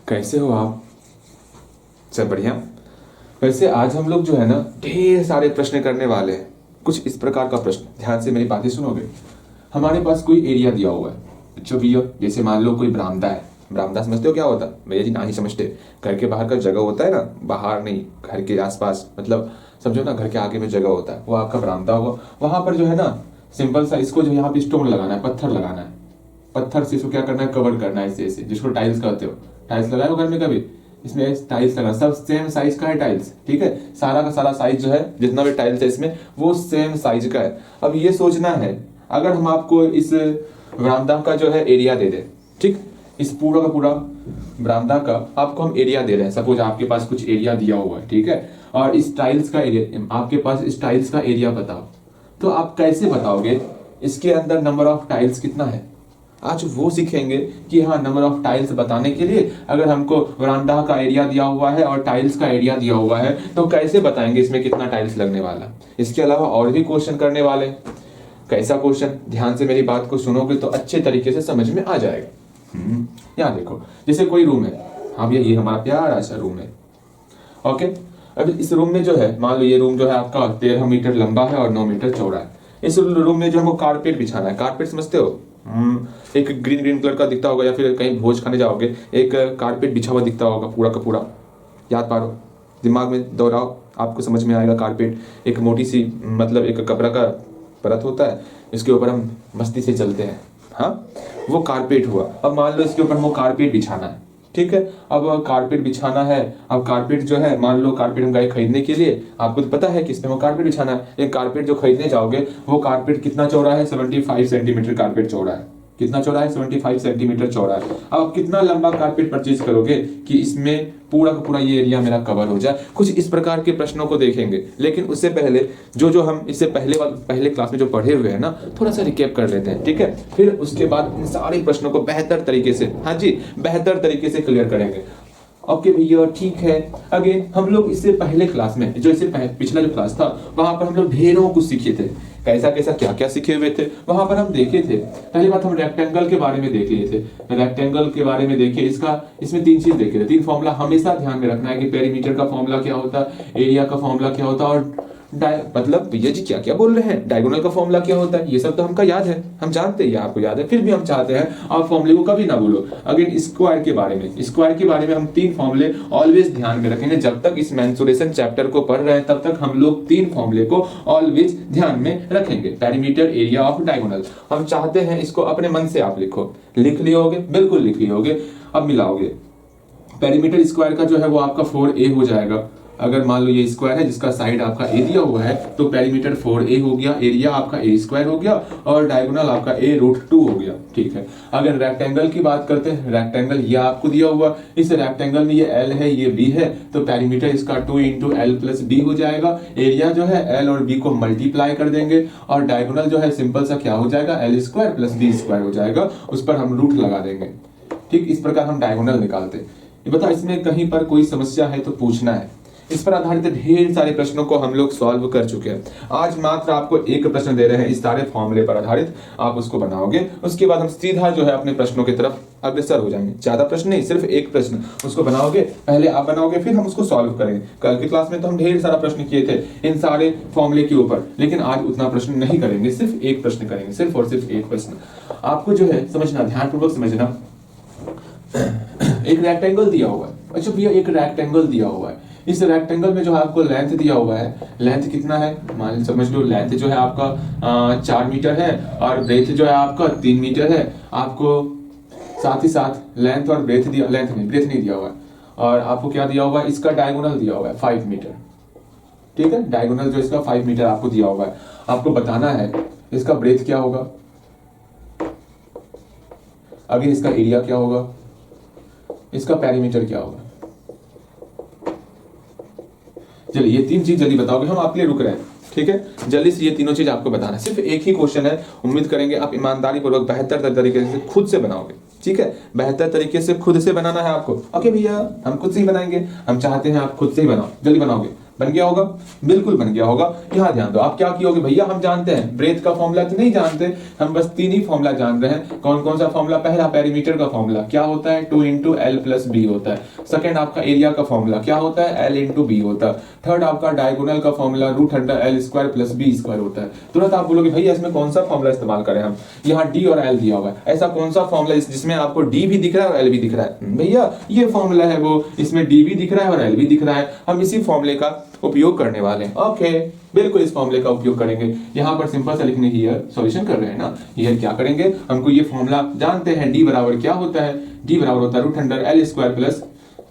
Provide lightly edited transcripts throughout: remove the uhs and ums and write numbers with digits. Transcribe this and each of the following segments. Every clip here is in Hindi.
कैसे हो आप? सब बढ़िया। वैसे आज हम लोग जो है ना ढेर सारे प्रश्न करने वाले हैं। कुछ इस प्रकार का प्रश्न, ध्यान से मेरी बातें सुनोगे। हमारे पास कोई एरिया दिया हुआ है। अच्छा भैया, जैसे मान लो कोई बरामदा है। बरामदा समझते हो क्या होता है? भैया जी ना ही समझते। घर के बाहर का जगह होता है ना, बाहर नहीं, घर के आसपास, मतलब समझो ना, घर के आगे में जगह होता है, वो आपका बरामदा हुआ। वहां पर जो है ना, सिंपल सा इसको जो यहाँ पे स्टोन लगाना है, पत्थर लगाना है। पत्थर से इसको क्या करना है, कवर करना है ऐसे ऐसे, जिसको टाइल्स कहते हो। टाइल्स लगाए हो घर में कभी? इसमें टाइल्स लगा, सब सेम साइज का है टाइल्स, ठीक है। सारा का सारा साइज जो है, जितना भी टाइल्स है इसमें, वो सेम साइज का है। अब ये सोचना है, अगर हम आपको इस बरामदा का जो है एरिया दे दें, ठीक, इस पूरा का पूरा बरामदा का आपको हम एरिया दे रहे हैं। सपोज आपके पास कुछ एरिया दिया हुआ है, ठीक है, और इस टाइल्स का एरिया, आपके पास इस टाइल्स का एरिया बताओ, तो आप कैसे बताओगे इसके अंदर नंबर ऑफ टाइल्स कितना है? आज वो सीखेंगे कि हाँ, नंबर ऑफ टाइल्स बताने के लिए अगर हमको वरांडा का एरिया दिया हुआ है और टाइल्स का एरिया दिया हुआ है, तो कैसे बताएंगे इसमें कितना टाइल्स लगने वाला। इसके अलावा और भी क्वेश्चन करने वाले। कैसा क्वेश्चन? ध्यान से मेरी बात को सुनोगे तो अच्छे तरीके से समझ में आ जाएगा। यहाँ देखो, जैसे कोई रूम है। हाँ भैया, ये हमारा प्यारा सा रूम है। ओके, अब इस रूम में जो है, मान लो ये रूम जो है आपका 13 मीटर लंबा है और 9 मीटर चौड़ा है। इस रूम में जो हमको कारपेट बिछाना है। कारपेट समझते हो? एक ग्रीन ग्रीन कलर का दिखता होगा, या फिर कहीं भोज खाने जाओगे, एक कारपेट बिछा हुआ दिखता होगा पूरा का पूरा। याद पारो, दिमाग में दोहराओ, आपको समझ में आएगा। कारपेट एक मोटी सी, मतलब एक कपड़ा का परत होता है, इसके ऊपर हम मस्ती से चलते हैं। हाँ, वो कारपेट हुआ। अब मान लो इसके ऊपर हमको कारपेट बिछाना है, ठीक है। अब कारपेट बिछाना है। अब कारपेट जो है, मान लो कारपेट हम गए खरीदने के लिए, आपको तो पता है कि इसमें वो कारपेट बिछाना है। एक कारपेट जो खरीदने जाओगे, वो कारपेट कितना चौड़ा है? 75 सेंटीमीटर कारपेट चौड़ा है। कितना चौड़ा है? 75 सेंटीमीटर चौड़ा है। अब आप कितना लंबा कारपेट परचेज करोगे कि इसमें पूरा का पूरा ये एरिया मेरा कवर हो जाए? कुछ इस प्रकार के प्रश्नों को देखेंगे। लेकिन उससे पहले जो हम इससे पहले क्लास में जो पढ़े हुए हैं ना, थोड़ा सा रिकैप कर लेते हैं, ठीक है। फिर उसके बाद इन सारे प्रश्नों को बेहतर तरीके से, हाँ जी, बेहतर तरीके से क्लियर करेंगे। ओके भैया, ठीक है। अगेन हम लोग इससे पहले क्लास में, जो इससे पिछला जो क्लास था, वहां पर हम लोग ढेरों कुछ सीखे थे। कैसा कैसा क्या क्या सीखे हुए थे वहां पर हम देखे थे। पहली बात हम रेक्टेंगल के बारे में देख लिए थे। रेक्टेंगल के बारे में देखे, इसमें 3 चीज देखे थे। 3 फॉर्मूला हमेशा ध्यान में रखना है कि पेरीमीटर का फॉर्मूला क्या होता है, एरिया का फॉर्मूला क्या होता है, और मतलब भैया जी क्या क्या बोल रहे हैं, डायगोनल का फॉर्मूला क्या होता है, ये सब तो हमका याद है, हम जानते हैं, आपको याद है, फिर भी हम चाहते हैं आप फॉर्मूले को कभी ना भूलो। अगेन स्क्वायर के बारे में हम 3 फॉर्मूले ऑलवेज ध्यान में रखेंगे। जब तक इस मेंसुरेशन चैप्टर को पढ़ रहे हैं, तब तक हम लोग 3 फॉर्मूले को ऑलवेज ध्यान में रखेंगे। Perimeter, area of diagonal. हम चाहते हैं इसको अपने मन से आप लिखो। लिख लिए होगे? बिल्कुल लिख लिए होगे। अब मिलाओगे, पेरीमीटर स्क्वायर का जो है वो आपका 4a हो जाएगा। अगर मान लो ये स्क्वायर है जिसका साइड आपका ए दिया हुआ है, तो पेरीमीटर 4a हो गया, एरिया आपका a स्क्वायर हो गया, और डायगोनल आपका a√2 हो गया, ठीक है। अगर रेक्टेंगल की बात करते हैं, रेक्टेंगल ये आपको दिया हुआ, इस रेक्टेंगल में ये l है, ये b है, तो पेरीमीटर इसका 2 × l + b हो जाएगा। एरिया जो है l और b को मल्टीप्लाई कर देंगे, और डायगोनल जो है सिंपल सा क्या हो जाएगा, l² + b² हो जाएगा, उस पर हम रूट लगा देंगे, ठीक। इस प्रकार हम डायगोनल निकालते हैं। ये बता, इसमें कहीं पर कोई समस्या है तो पूछना है। इस पर आधारित ढेर सारे प्रश्नों को हम लोग सॉल्व कर चुके हैं। आज मात्र आपको एक प्रश्न दे रहे हैं, इस सारे फॉर्मूले पर आधारित आप उसको बनाओगे। उसके बाद हम सीधा जो है अपने प्रश्नों की तरफ अग्रसर हो जाएंगे। ज्यादा प्रश्न नहीं, सिर्फ एक प्रश्न, उसको बनाओगे, पहले आप बनाओगे, फिर हम उसको सॉल्व करेंगे। कल की क्लास में तो हम ढेर सारा प्रश्न किए थे इन सारे फॉर्मूले के ऊपर, लेकिन आज उतना प्रश्न नहीं करेंगे, सिर्फ एक प्रश्न करेंगे, सिर्फ और सिर्फ एक प्रश्न। आपको जो है समझना, ध्यानपूर्वक समझना। एक रेक्टेंगल दिया हुआ है। अच्छा भैया, एक रेक्टेंगल दिया हुआ है, इस रेक्टेंगल में जो आपको लेंथ दिया हुआ है, लेंथ कितना है, मान समझ लो लेंथ जो है आपका 4 मीटर है, और ब्रेथ जो है आपका 3 मीटर है। आपको साथ ही साथ लेंथ और ब्रेथ दिया, ब्रेथ नहीं दिया हुआ है। और आपको क्या दिया हुआ है, इसका डायगोनल दिया हुआ है 5 मीटर, ठीक है। डायगोनल जो इसका 5 मीटर आपको दिया हुआ है। आपको बताना है इसका ब्रेथ क्या होगा, अगर इसका एरिया क्या होगा, इसका पेरीमीटर क्या होगा। चलिए, ये 3 चीज जल्दी बताओगे, हम आपके लिए रुक रहे हैं, ठीक है। जल्दी से ये तीनों चीज आपको बताना है। सिर्फ एक ही क्वेश्चन है, उम्मीद करेंगे आप ईमानदारी पूर्वक बेहतर तरीके से खुद से बनाओगे, ठीक है। बेहतर तरीके से खुद से बनाना है आपको। ओके भैया, हम खुद से ही बनाएंगे, हम चाहते हैं आप खुद से ही बनाओ, जल्दी बनाओगे। बन गया होगा, बिल्कुल बन गया होगा। यहाँ ध्यान दो, आप क्या कियोगे भैया, हम जानते हैं ब्रेथ का फॉर्मूला तो नहीं जानते, हम बस 3 ही फॉर्मूला जान रहे हैं। कौन कौन सा फॉर्मूला? पहला पेरीमीटर का फॉर्मूला क्या होता है, 2 इंटू एल प्लस बी होता है। सेकंड आपका एरिया का फॉर्मूला क्या होता है, एल इंटू बी होता है। थर्ड आपका डायगोनल का formula root under L square plus B square होता है। तुरंत आप बोलोगे भैया इसमें कौन सा फॉर्मूला इस्तेमाल करें हम, यहाँ डी और एल दिया हुआ है, ऐसा कौन सा फॉर्मूला जिसमें आपको डी भी दिख रहा है और एल भी दिख रहा है? भैया ये फॉर्मूला है वो, इसमें डी भी दिख रहा है और एल भी दिख रहा है, हम इसी फॉर्मूले का उपयोग करने वाले हैं। ओके, बिल्कुल इस फॉर्मूले का उपयोग करेंगे। यहाँ पर सिंपल सा लिखने की सॉल्यूशन कर रहे हैं ना, ये क्या करेंगे, हमको ये फॉर्मूला जानते हैं, डी बराबर क्या होता है, डी बराबर होता है root under L square plus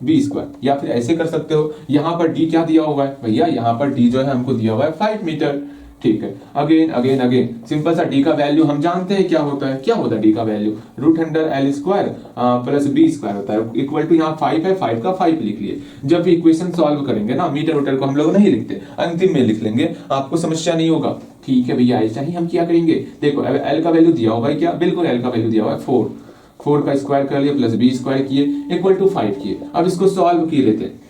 B square. या फिर ऐसे कर सकते हो, यहाँ पर डी क्या दिया हुआ है भैया, यहाँ पर डी जो है हमको दिया हुआ है 5 मीटर। ठीक है, अगेन अगेन अगेन सिंपल सा डी का वैल्यू हम जानते हैं क्या होता है, क्या होता है डी का value, root under L square plus B square होता है, इक्वल टू यहाँ 5 है, 5 का 5 लिख लिए। जब भी इक्वेशन सॉल्व करेंगे ना, मीटर मीटर को हम लोग नहीं लिखते, अंतिम में लिख लेंगे, आपको समस्या नहीं होगा। ठीक है भैया, ऐसा ही हम क्या करेंगे, देखो एल का वैल्यू दिया हुआ है क्या, बिल्कुल एल का वैल्यू दिया हुआ है 4, 4 का स्क्वायर कर लिया प्लस बी स्क्वायर किए इक्वल टू 5 किए। अब इसको सॉल्व किए लेते हैं।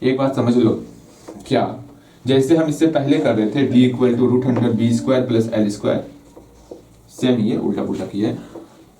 एक बात समझ लो, क्या जैसे हम इससे पहले कर रहे थे d equal to root under B square plus L square, same ये उल्टा पुल्टा किया है,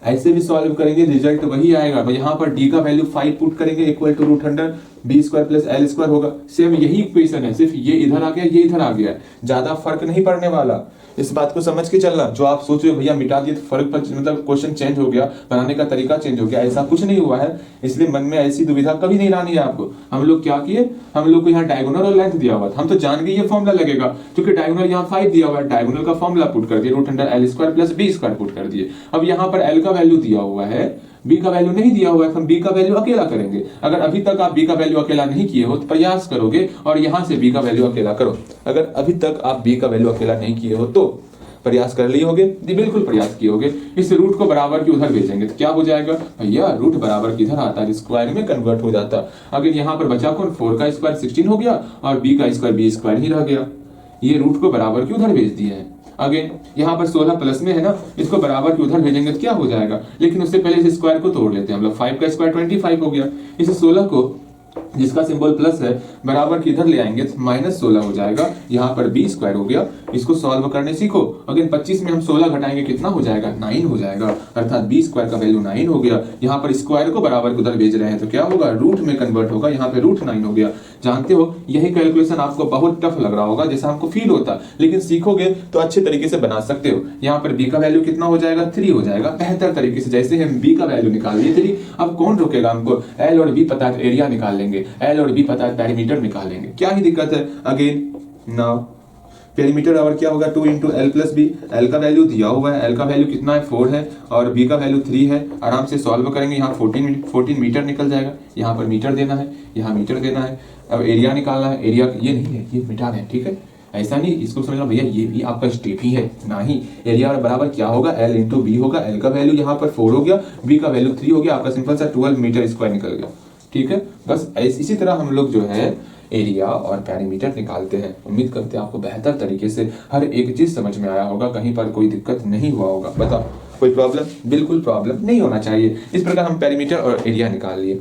ऐसे भी सॉल्व करेंगे रिजल्ट वही आएगा। यहाँ पर d का वैल्यू 5 पुट करेंगे equal to root under B square plus L square होगा, सेम यही इक्वेशन है, सिर्फ ये इधर आ गया ये इधर आ गया, ज्यादा फर्क नहीं पड़ने वाला। इस बात को समझ के चलना, जो आप सोच रहे हो भैया मिटा दिए तो फर्क मतलब क्वेश्चन चेंज हो गया, बनाने का तरीका चेंज हो गया, ऐसा कुछ नहीं हुआ है, इसलिए मन में ऐसी दुविधा कभी नहीं लानी है आपको। हम लोग क्या किए, हम लोग को यहाँ डायगोनल और लेंथ दिया हुआ था, हम तो जान गए ये फॉर्मूला लगेगा, क्योंकि डायगोनल यहाँ 5 दिया हुआ है, डायगोनल का फॉर्मूला पुट कर दिए, root under L square plus B square put कर दिए। अब यहाँ पर एल का वैल्यू दिया हुआ है, बी का वैल्यू नहीं दिया हुआ है, हम बी का वैल्यू अकेला करेंगे। अगर अभी तक आप बी का वैल्यू अकेला नहीं किए हो तो प्रयास करोगे और यहां से बी का वैल्यू अकेला करो। अगर अभी तक आप बी का वैल्यू अकेला नहीं किए हो तो प्रयास कर लिए होगे, बिल्कुल प्रयास किए होगे। इस रूट को बराबर की उधर भेजेंगे तो क्या हो जाएगा भैया, रूट बराबर किधर आता है, स्क्वायर में कन्वर्ट हो जाता है। अगर यहाँ पर बचा कौन, 4 का स्क्वायर 16 हो गया और बी का स्क्वायर बी स्क्वायर ही रह गया, ये रूट को बराबर की उधर भेज दिए हैं। अगेन यहाँ पर 16 प्लस में है ना, इसको बराबर के उधर भेजेंगे तो क्या हो जाएगा, लेकिन उससे पहले इस स्क्वायर को तोड़ लेते हैं हम लोग, 5 का स्क्वायर 25 हो गया, इस 16 को जिसका सिंबल प्लस है बराबर की इधर ले आएंगे तो -16 हो जाएगा, यहाँ पर बी स्क्वायर हो गया। इसको सॉल्व करने सीखो। अगेन 25 में हम 16 घटाएंगे कितना हो जाएगा, 9 हो जाएगा, अर्थात बी स्क्वायर का वैल्यू 9 हो गया। यहाँ पर स्क्वायर को बराबर के उधर भेज रहे हैं तो क्या होगा, रूट में कन्वर्ट होगा, यहाँ पे रूट 9 हो गया। जानते हो यही कैलकुलेशन आपको बहुत टफ लग रहा होगा जैसा हमको फील होता, लेकिन सीखोगे तो अच्छे तरीके से बना सकते हो। यहाँ पर बी का वैल्यू कितना हो जाएगा, 3 हो जाएगा, बेहतर तरीके से। जैसे हम बी का वैल्यू निकाल लिए 3, अब कौन रोकेगा हमको, एल और बी पता है एरिया निकाल लेंगे, एल और बी पता है पेरीमीटर निकाल लेंगे, क्या ही दिक्कत है। अगेन नाउ पेरीमीटर और क्या होगा, 2 into L plus B, L का वैल्यू दिया हुआ है, एल का वैल्यू कितना है 4 है और बी का वैल्यू 3 है। आराम से सॉल्व करेंगे, यहाँ 14 मीटर निकल जाएगा, यहाँ पर मीटर देना है, यहाँ मीटर देना है। अब एरिया निकालना है, एरिया ये नहीं है, ये मिटा दें, ठीक है, ऐसा नहीं, इसको समझना भैया ये भी आपका स्टेप ही है, नहीं। एरिया बराबर क्या होगा, एल इंटू बी होगा, एल का वैल्यू यहाँ पर 4 हो गया, बी का वैल्यू 3 हो गया, आपका सिंपल सा 12 मीटर स्क्वायर निकल गया। ठीक है, बस इसी तरह हम लोग जो है एरिया और पेरीमीटर निकालते हैं। उम्मीद करते हैं आपको बेहतर तरीके से हर एक चीज समझ में आया होगा, कहीं पर कोई दिक्कत नहीं हुआ होगा। बताओ कोई प्रॉब्लम, बिल्कुल प्रॉब्लम नहीं होना चाहिए। इस प्रकार हम पेरीमीटर और एरिया निकाल लिए,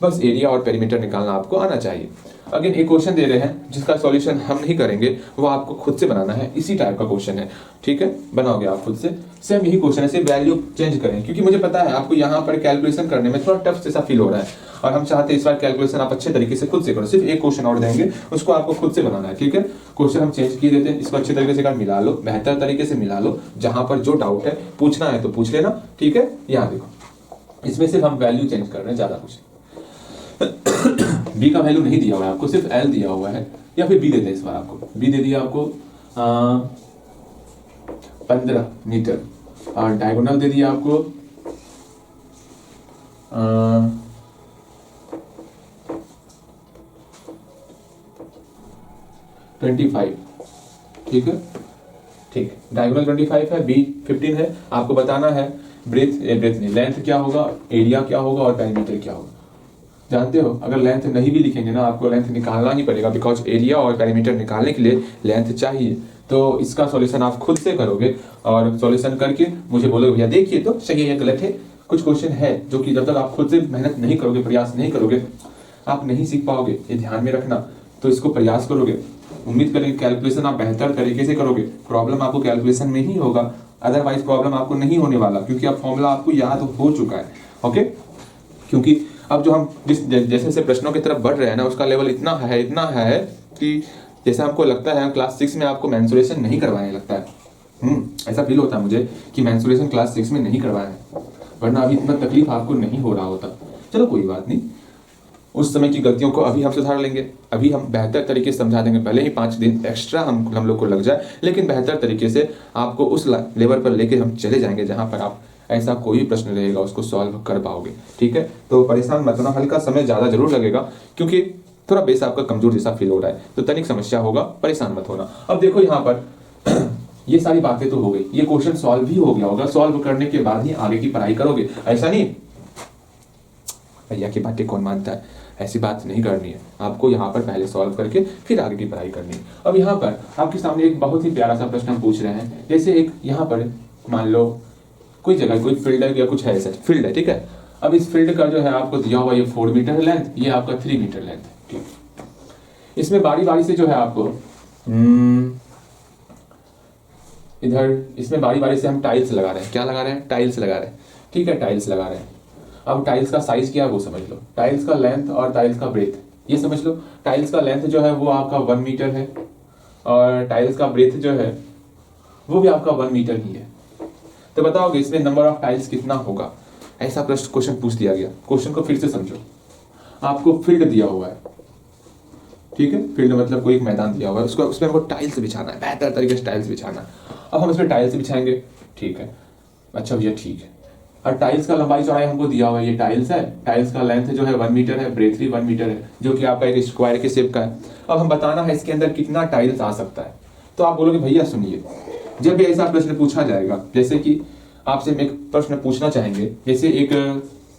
बस एरिया और पेरीमीटर निकालना आपको आना चाहिए। अगेन एक क्वेश्चन दे रहे हैं जिसका सॉल्यूशन हम नहीं करेंगे, वो आपको खुद से बनाना है, इसी टाइप का क्वेश्चन है, ठीक है, बनाओगे आप खुद से। सेम यही क्वेश्चन है, सिर्फ वैल्यू चेंज करें, क्योंकि मुझे पता है आपको यहाँ पर कैलकुलेशन करने में थोड़ा टफ जैसा फील हो रहा है और हम चाहते हैं इस बार कैलकुलेशन आप अच्छे तरीके से खुद से करो। सिर्फ एक क्वेश्चन और देंगे, उसको आपको खुद से बनाना है, ठीक है। क्वेश्चन हम चेंज किए देते हैं, इसको अच्छे तरीके से मिला लो, बेहतर तरीके से मिला लो। जहां पर जो डाउट है पूछना है तो पूछ लेना, ठीक है। यहाँ देखो, इसमें सिर्फ हम वैल्यू चेंज कर रहे हैं, ज्यादा कुछ। बी का वैल्यू नहीं दिया हुआ है आपको, सिर्फ एल दिया हुआ है, या फिर बी देते हैं इस बार आपको। बी दे दिया आपको 15 मीटर और डायगोनल दे दिया आपको 25, ठीक है, ठीक, डायगोनल 25 है, बी 15 है। आपको बताना है ब्रेथ नहीं, लेंथ क्या होगा, एरिया क्या होगा और पेरीमीटर क्या होगा। जानते हो अगर लेंथ नहीं भी लिखेंगे ना, आपको लेंथ निकालना ही पड़ेगा, बिकॉज एरिया और पेरीमीटर निकालने के लिए लेंथ चाहिए। तो इसका सॉल्यूशन आप खुद से करोगे और सॉल्यूशन करके मुझे बोलोगे भैया देखिए तो सही है या गलत है। कुछ क्वेश्चन है जो कि जब तक आप खुद से मेहनत नहीं करोगे, प्रयास नहीं करोगे, आप नहीं सीख पाओगे, ये ध्यान में रखना। तो इसको प्रयास करोगे, उम्मीद करेंगे कैलकुलेशन आप बेहतर तरीके से करोगे, प्रॉब्लम आपको कैलकुलेशन में ही होगा, अदरवाइज प्रॉब्लम आपको नहीं होने वाला, क्योंकि अब फॉर्मूला आपको याद हो चुका है। ओके, क्योंकि अब जो हम जैसे जैसे प्रश्नों की तरफ बढ़ रहे हैं ना, उसका लेवल इतना है कि जैसे हमको लगता है क्लास 6 में आपको मेंसुरेशन नहीं करवाने लगता है। ऐसा फील होता है मुझे कि मेंसुरेशन क्लास 6 में नहीं करवाया है, वरना अभी इतना तकलीफ आपको नहीं हो रहा होता। चलो कोई बात नहीं, उस समय की गलतियों को अभी हम सुधार लेंगे, अभी हम बेहतर तरीके से समझा देंगे, भले ही 5 दिन एक्स्ट्रा हम लोग को लग जाए, लेकिन बेहतर तरीके से आपको उस लेवल पर लेके हम चले जाएंगे जहां पर आप ऐसा कोई भी प्रश्न रहेगा उसको सॉल्व कर पाओगे। ठीक है, तो परेशान मत होना, हल्का समय ज़्यादा जरूर लगेगा क्योंकि थोड़ा बेस आपका कमजोर जैसा फील हो रहा है, तो तनिक समस्या होगा, परेशान मत होना। अब देखो यहाँ पर ये सारी बातें तो हो गई, ये क्वेश्चन सॉल्व भी हो गया होगा, सॉल्व करने के बाद ही आगे की पढ़ाई करोगे, ऐसा नहीं भैया की बातें कौन मानता है, ऐसी बात नहीं करनी है, आपको यहाँ पर पहले सॉल्व करके फिर आगे की पढ़ाई करनी है। अब यहाँ पर आपके सामने एक बहुत ही प्यारा सा प्रश्न हम पूछ रहे हैं, जैसे एक यहाँ पर मान लो कोई जगह कोई फील्ड है या कुछ है, ऐसा फील्ड है, ठीक है। अब इस फील्ड का जो है आपको दिया हुआ ये 4 मीटर लेंथ, ये आपका 3 मीटर लेंथ है, ठीक। इसमें बारी बारी से जो है आपको इधर इसमें बारी बारी से हम टाइल्स लगा रहे हैं, क्या लगा रहे हैं, टाइल्स लगा रहे हैं, ठीक है, टाइल्स लगा रहे हैं। अब टाइल्स का साइज क्या है वो समझ लो, टाइल्स का लेंथ और टाइल्स का ब्रेथ ये समझ लो। टाइल्स का लेंथ जो है वो आपका 1 मीटर है और टाइल्स का ब्रेथ जो है वो भी आपका 1 मीटर ही है। तो बताओगे इसमें नंबर ऑफ टाइल्स कितना होगा, ऐसा प्रश्न क्वेश्चन पूछ दिया गया। क्वेश्चन को फिर से समझो, आपको फील्ड दिया हुआ है, ठीक है, फील्ड मतलब कोई एक मैदान दिया हुआ है, उसको उसमें हमको टाइल्स बिछाना है, बेहतर तरीके से टाइल्स बिछाना है। अब हम इसमें टाइल्स बिछाएंगे, ठीक है, अच्छा भैया ठीक है। और टाइल्स का लंबाई चौड़ाई हमको दिया हुआ है, ये टाइल्स है, टाइल्स का लेंथ जो है 1 मीटर है, ब्रेथ भी 1 मीटर है, जो कि आपका एक स्क्वायर के शेप का है। अब हम बताना है इसके अंदर कितना टाइल्स आ सकता है। तो आप बोलोगे भैया सुनिए, जब भी ऐसा प्रश्न पूछा जाएगा, जैसे कि आपसे एक प्रश्न पूछना चाहेंगे, जैसे एक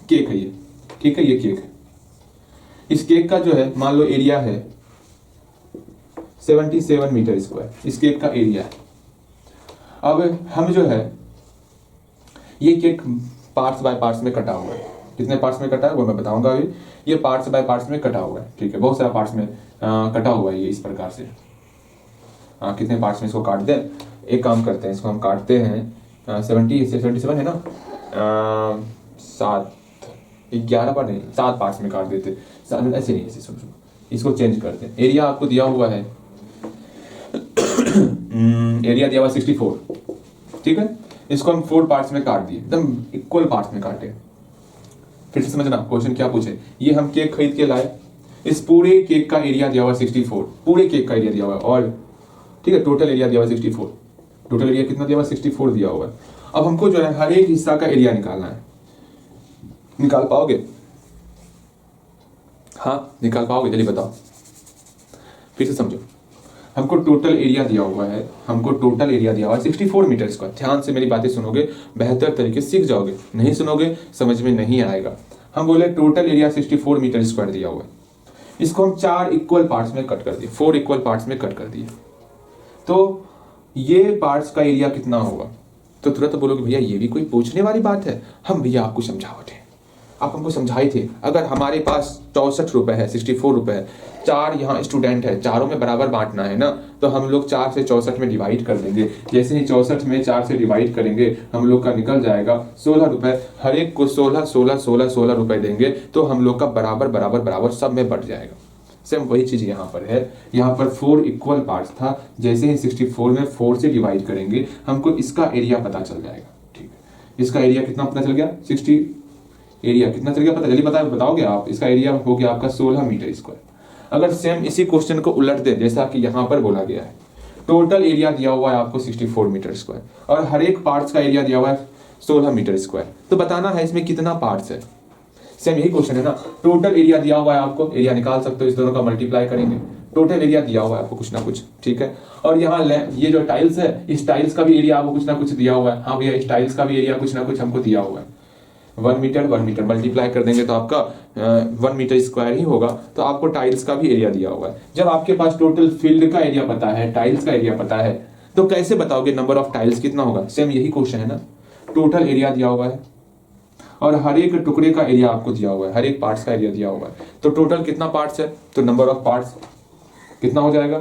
केक है ये, ठीक है, ये केक है, इस केक का जो है मान लो एरिया है 77 मीटर स्क्वायर, इस केक का एरिया है। अब हम जो है ये केक पार्ट्स बाय पार्ट्स में कटा हुआ है, कितने पार्ट्स में कटा है वो मैं बताऊंगा अभी। ये पार्ट्स बाय पार्ट्स में कटा हुआ है, ठीक है, बहुत सारे पार्ट्स में कटा हुआ है ये इस प्रकार से। कितने पार्ट्स में इसको काट दें, एक काम करते हैं, इसको हम काटते हैं 77 है ना, 11 बार नहीं 7 पार्ट्स में काट देते, ऐसे नहीं, ऐसे सुनो, इसको चेंज करते हैं। एरिया आपको दिया हुआ है एरिया दिया हुआ 64, ठीक है, इसको हम 4 पार्ट्स में काट दिए, एकदम इक्वल पार्ट्स में काटे। फिर से समझना क्वेश्चन क्या पूछे, ये हम केक खरीद के लाए, इस पूरे केक का एरिया दिया हुआ 64, पूरे केक का एरिया दिया हुआ है, और ठीक है टोटल एरिया दिया हुआ 64, टोटल एरिया कितना दिया हुआ 64 दिया हुआ है। अब हमको जो है हर एक हिस्सा का एरिया निकालना है, निकाल पाओगे? हाँ निकाल पाओगे, जल्दी बताओ, फिर से समझो। हमको टोटल एरिया दिया हुआ है, हमको टोटल एरिया दिया हुआ है 64 मीटर स्क्वायर। ध्यान से मेरी बातें सुनोगे, बेहतर तरीके से सीख जाओगे, नहीं सुनोगे समझ में नहीं आएगा। हम बोले टोटल एरिया 64 मीटर स्क्वायर दिया हुआ है, इसको हम 4 इक्वल पार्ट्स में कट कर दिए, 4 इक्वल पार्ट्स में कट कर दिए। तो ये पार्ट्स का एरिया कितना होगा? तो तुरंत बोलोगे भैया ये भी कोई पूछने वाली बात है, हम भैया आपको समझावट है, आप हमको समझाए थे। अगर हमारे पास 64 रुपए है, 64 रुपए है, 4 यहाँ स्टूडेंट है, चारों में बराबर बांटना है ना, तो हम लोग 4 से 64 में डिवाइड कर देंगे। जैसे ही 64 में 4 से डिवाइड करेंगे हम लोग का निकल जाएगा 16 रुपए, हर एक को 16 16 16 16 रुपए देंगे, तो हम लोग का बराबर बराबर बराबर सब में बढ़ जाएगा। सेम वही चीज यहाँ पर है, यहाँ पर 4 इक्वल पार्ट्स था, जैसे ही 64 में 4 से डिवाइड करेंगे हमको इसका एरिया पता चल जाएगा। ठीक है, इसका एरिया कितना पता चल गया, 60 एरिया कितना चल गया पता, जल्दी बताओगे आप। इसका एरिया हो गया आपका 16 मीटर स्क्वायर। अगर सेम इसी क्वेश्चन को उलट दे, जैसा कि यहाँ पर बोला गया है, टोटल एरिया दिया हुआ है आपको 64 मीटर स्क्वायर और हर एक पार्ट्स का एरिया दिया हुआ है 16 मीटर स्क्वायर, तो बताना है इसमें कितना पार्ट्स है। सेम यही क्वेश्चन है ना, टोटल एरिया दिया हुआ है आपको, एरिया निकाल सकते हो, इस दोनों का मल्टीप्लाई करेंगे, टोटल एरिया दिया हुआ है आपको कुछ ना कुछ, ठीक है। और यहाँ ये जो टाइल्स है, इस टाइल्स का भी एरिया आपको कुछ ना कुछ दिया हुआ है। हाँ भैया इस टाइल्स का भी एरिया कुछ ना कुछ हमको दिया हुआ है, 1 मीटर मल्टीप्लाई कर देंगे तो आपका 1 मीटर स्क्वायर ही होगा। तो आपको टाइल्स का भी एरिया दिया हुआ है। जब आपके पास टोटल फील्ड का एरिया पता है, टाइल्स का एरिया पता है, तो कैसे बताओगे नंबर ऑफ टाइल्स कितना होगा? सेम यही क्वेश्चन है ना, टोटल एरिया दिया हुआ है और हर एक टुकड़े का एरिया आपको दिया हुआ है, हर एक पार्ट्स का एरिया दिया हुआ है, तो टोटल कितना पार्ट्स है, तो नंबर ऑफ पार्ट्स कितना हो जाएगा?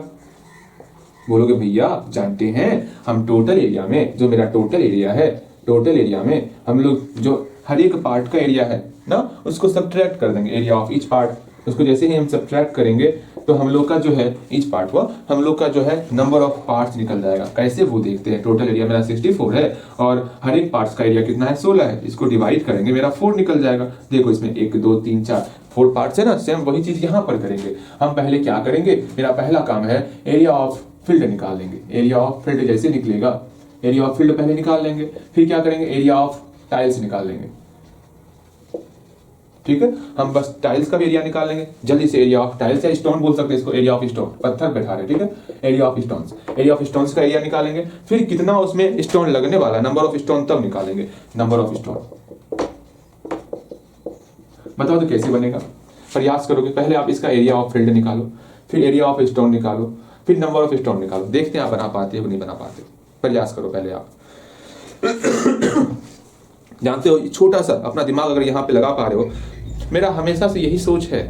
बोलोगे भैया जानते हैं हम टोटल एरिया में, जो मेरा टोटल एरिया है, टोटल एरिया में हम लोग जो हर एक पार्ट का एरिया है ना, उसको सब्ट्रैक्ट कर देंगे, एरिया ऑफ ईच पार्ट। उसको जैसे ही हम सब्ट्रैक्ट करेंगे तो हम लोग का जो है ईच पार्ट हुआ, हम लोग का जो है नंबर ऑफ पार्ट्स निकल जाएगा। कैसे वो देखते हैं, टोटल एरिया मेरा 64 है और हर एक पार्ट्स का एरिया कितना है, 16 है। इसको डिवाइड करेंगे, मेरा 4 निकल जाएगा। देखो इसमें 1 2 3 4 4 पार्ट्स है ना। सेम वही चीज यहाँ पर करेंगे। हम पहले क्या करेंगे, मेरा पहला काम है एरिया ऑफ फील्ड निकाल लेंगे। एरिया ऑफ फील्ड जैसे निकलेगा, एरिया ऑफ फील्ड पहले निकाल लेंगे, फिर क्या करेंगे, एरिया ऑफ टाइल्स निकाल लेंगे। ठीक है, हम बस टाइल्स का भी एरिया निकाल लेंगे जल्दी से। एरिया ऑफ टाइल्स या स्टोन बोल सकते हैं इसको, एरिया ऑफ स्टोन, पत्थर बैठा रहे। ठीक है, area of stones, area of stones का एरिया निकालेंगे। फिर कितना उसमें स्टोन लगने वाला, नंबर ऑफ स्टोन तब निकालेंगे, नंबर ऑफ स्टोन। बताओ तो कैसे बनेगा, प्रयास करोगे। पहले आप इसका एरिया ऑफ फील्ड निकालो, फिर एरिया ऑफ स्टोन निकालो, फिर नंबर ऑफ स्टोन निकालो। देखते हैं आप बना पाते हो नहीं बना पाते, प्रयास करो पहले आप। जानते हो छोटा सा अपना दिमाग अगर यहाँ पे लगा पा रहे हो, मेरा हमेशा से यही सोच है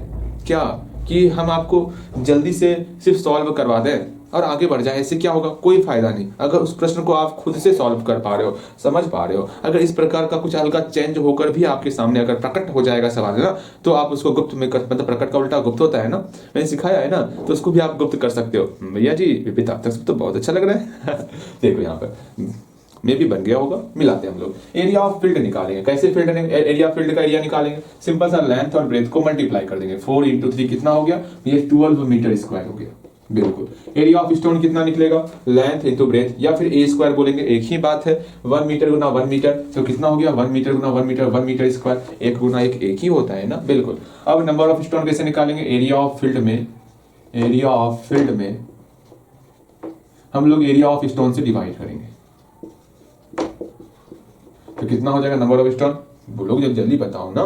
क्या कि हम आपको जल्दी से सिर्फ सॉल्व करवा दें और आगे बढ़ जाए। इससे क्या होगा, कोई फायदा नहीं। अगर उस प्रश्न को आप खुद से सॉल्व कर पा रहे हो, समझ पा रहे हो, अगर इस प्रकार का कुछ हल्का चेंज होकर भी आपके सामने अगर प्रकट हो जाएगा सवाल ना, तो आप उसको गुप्त में कर, मतलब प्रकट का उल्टा गुप्त होता है ना, मैंने सिखाया है ना, तो उसको भी आप गुप्त कर सकते हो। भैया जी विपित आप तक तो बहुत अच्छा लग रहा है। देखो यहाँ पर में भी बन गया होगा, मिलाते हैं हम लोग। एरिया ऑफ फील्ड निकालेंगे, कैसे फील्ड एरिया फील्ड का एरिया निकालेंगे, सिंपल सा लेंथ और ब्रेथ को मल्टीप्लाई कर देंगे। 4 × 3 कितना हो गया, ये 12 मीटर स्क्वायर हो गया। बिल्कुल। एरिया ऑफ स्टोन कितना निकलेगा, लेंथ इंटू ब्रेथ, या फिर ए स्क्वायर बोलेंगे, एक ही बात है। 1 मीटर गुना 1 मीटर तो कितना हो गया, 1 मीटर गुना 1 मीटर, 1 मीटर स्क्वायर, 1 गुना 1 एक ही होता है ना। बिल्कुल। अब नंबर ऑफ स्टोन कैसे निकालेंगे, एरिया ऑफ फील्ड में, एरिया ऑफ फील्ड में हम लोग एरिया ऑफ स्टोन से डिवाइड करेंगे तो कितना हो जाएगा नंबर ऑफ स्टोन। बोलोगे जब जल्दी बताओ ना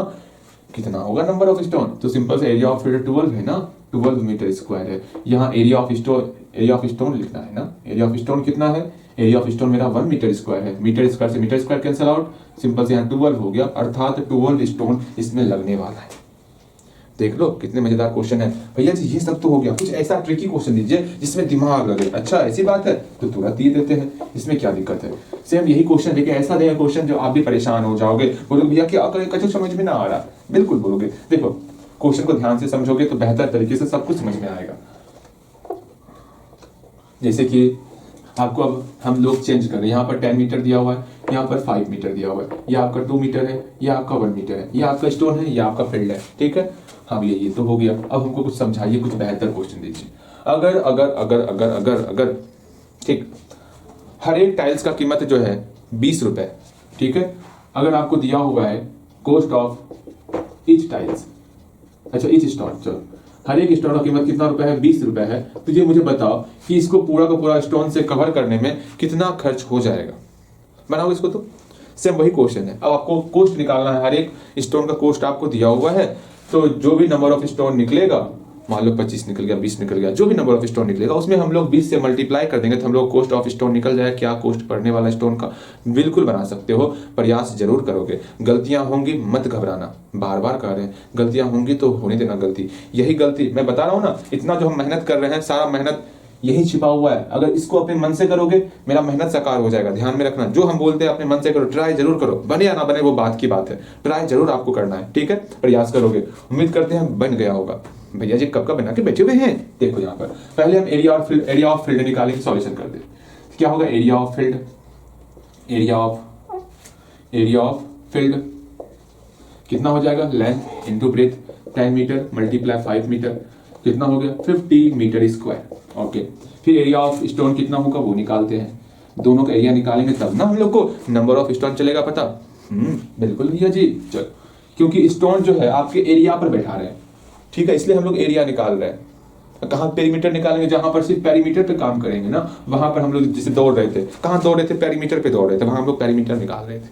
कितना होगा नंबर ऑफ स्टोन, तो सिंपल से एरिया ऑफ फील्ड 12 है ना, 12 मीटर स्क्वायर है। यहाँ एरिया ऑफ स्टोन लिखना है ना। एरिया ऑफ स्टोन कितना है, एरिया ऑफ स्टोन मेरा 1 मीटर स्क्वायर है। मीटर स्क्वायर से metre square cancel out, simple से यहाँ 12 हो गया, अर्थात 12 स्टोन इसमें लगने वाला है। देख लो कितने मजेदार क्वेश्चन है। भैया जी ये सब तो हो गया, कुछ ऐसा ट्रिकी क्वेश्चन दीजिए जिसमें दिमाग लगे। अच्छा ऐसी बात है तो तुरंत ही देते हैं, इसमें क्या दिक्कत है। सेम यही क्वेश्चन लेके ऐसा देगा क्वेश्चन जो आप भी परेशान हो जाओगे, बोलोगे भैया क्या करें, कुछ समझ में ना आ रहा। बिल्कुल बोलोगे, देखो क्वेश्चन को ध्यान से समझोगे तो बेहतर तरीके से सब कुछ समझ में आएगा। जैसे कि आपको अब हम लोग चेंज कर रहे हैं, यहाँ पर 10 मीटर दिया हुआ है, यहाँ पर 5 मीटर दिया हुआ है, ये आपका 2 मीटर है, ये आपका 1 मीटर है, ये आपका स्टोन है, ये आपका फील्ड है। ठीक है, हाँ भैया ये तो हो गया। अब हमको कुछ समझाइए, कुछ बेहतर क्वेश्चन दीजिए। अगर अगर अगर अगर अगर अगर ठीक, हर एक टाइल्स का कीमत जो है 20 रुपए, ठीक है। अगर आपको दिया हुआ है कॉस्ट ऑफ ईच टाइल्स, अच्छा ईच स्टोन, चलो हर एक स्टोन का कीमत कितना रुपए है, 20 रुपए है, तो ये मुझे बताओ कि इसको पूरा का पूरा स्टोन से कवर करने में कितना खर्च हो जाएगा। बनाओ इसको तो सेम वही क्वेश्चन है। अब आपको कॉस्ट निकालना है, हर एक स्टोन का कॉस्ट आपको दिया हुआ है, तो जो भी नंबर ऑफ स्टोन निकलेगा, मान लो 25 निकल गया, 20 निकल गया, जो भी नंबर ऑफ स्टोन निकलेगा उसमें हम लोग 20 से मल्टीप्लाई कर देंगे तो हम लोग कॉस्ट ऑफ स्टोन निकल जाए। क्या कॉस्ट पड़ने वाला स्टोन का, बिल्कुल बना सकते हो, प्रयास जरूर करोगे। गलतियां होंगी मत घबराना, बार बार कह रहे हैं गलतियां होंगी तो होने देना गलती। यही गलती मैं बता रहा हूं ना, इतना जो हम मेहनत कर रहे हैं सारा मेहनत यही छिपा हुआ है। अगर इसको अपने मन से करोगे मेरा मेहनत साकार हो जाएगा। ध्यान में रखना, जो हम बोलते हैं अपने मन से करो, ट्राई जरूर करो, बने या ना बने वो बात की बात है, ट्राई जरूर आपको करना है। ठीक है, प्रयास करोगे, उम्मीद करते हैं बन गया होगा। भैया जी कब का बना के बैठे हुए हैं, देखो यहाँ पर पहले हम एरिया ऑफ फील्ड निकालने की सॉल्यूशन कर दे। क्या होगा, area of field, area of field कितना हो जाएगा, length into breadth, 10 metre multiply 5 metre कितना हो गया, 50 मीटर स्क्वायर। ओके, फिर एरिया ऑफ स्टोन कितना होगा वो निकालते हैं। दोनों का एरिया निकालेंगे तब ना हम लोग को नंबर ऑफ स्टोन चलेगा पता। बिल्कुल भैया जी, चलो क्योंकि स्टोन जो है आपके एरिया पर बैठा रहे हैं, ठीक है, इसलिए हम लोग एरिया निकाल रहे हैं। कहाँ पेरीमीटर निकालेंगे, जहां पर सिर्फ पेरीमीटर पे काम करेंगे ना, वहां पर हम लोग जैसे दौड़ रहे थे, कहाँ दौड़ रहे थे, पेरीमीटर पे दौड़ रहे थे, वहां हम लोग पेरीमीटर निकाल रहे थे।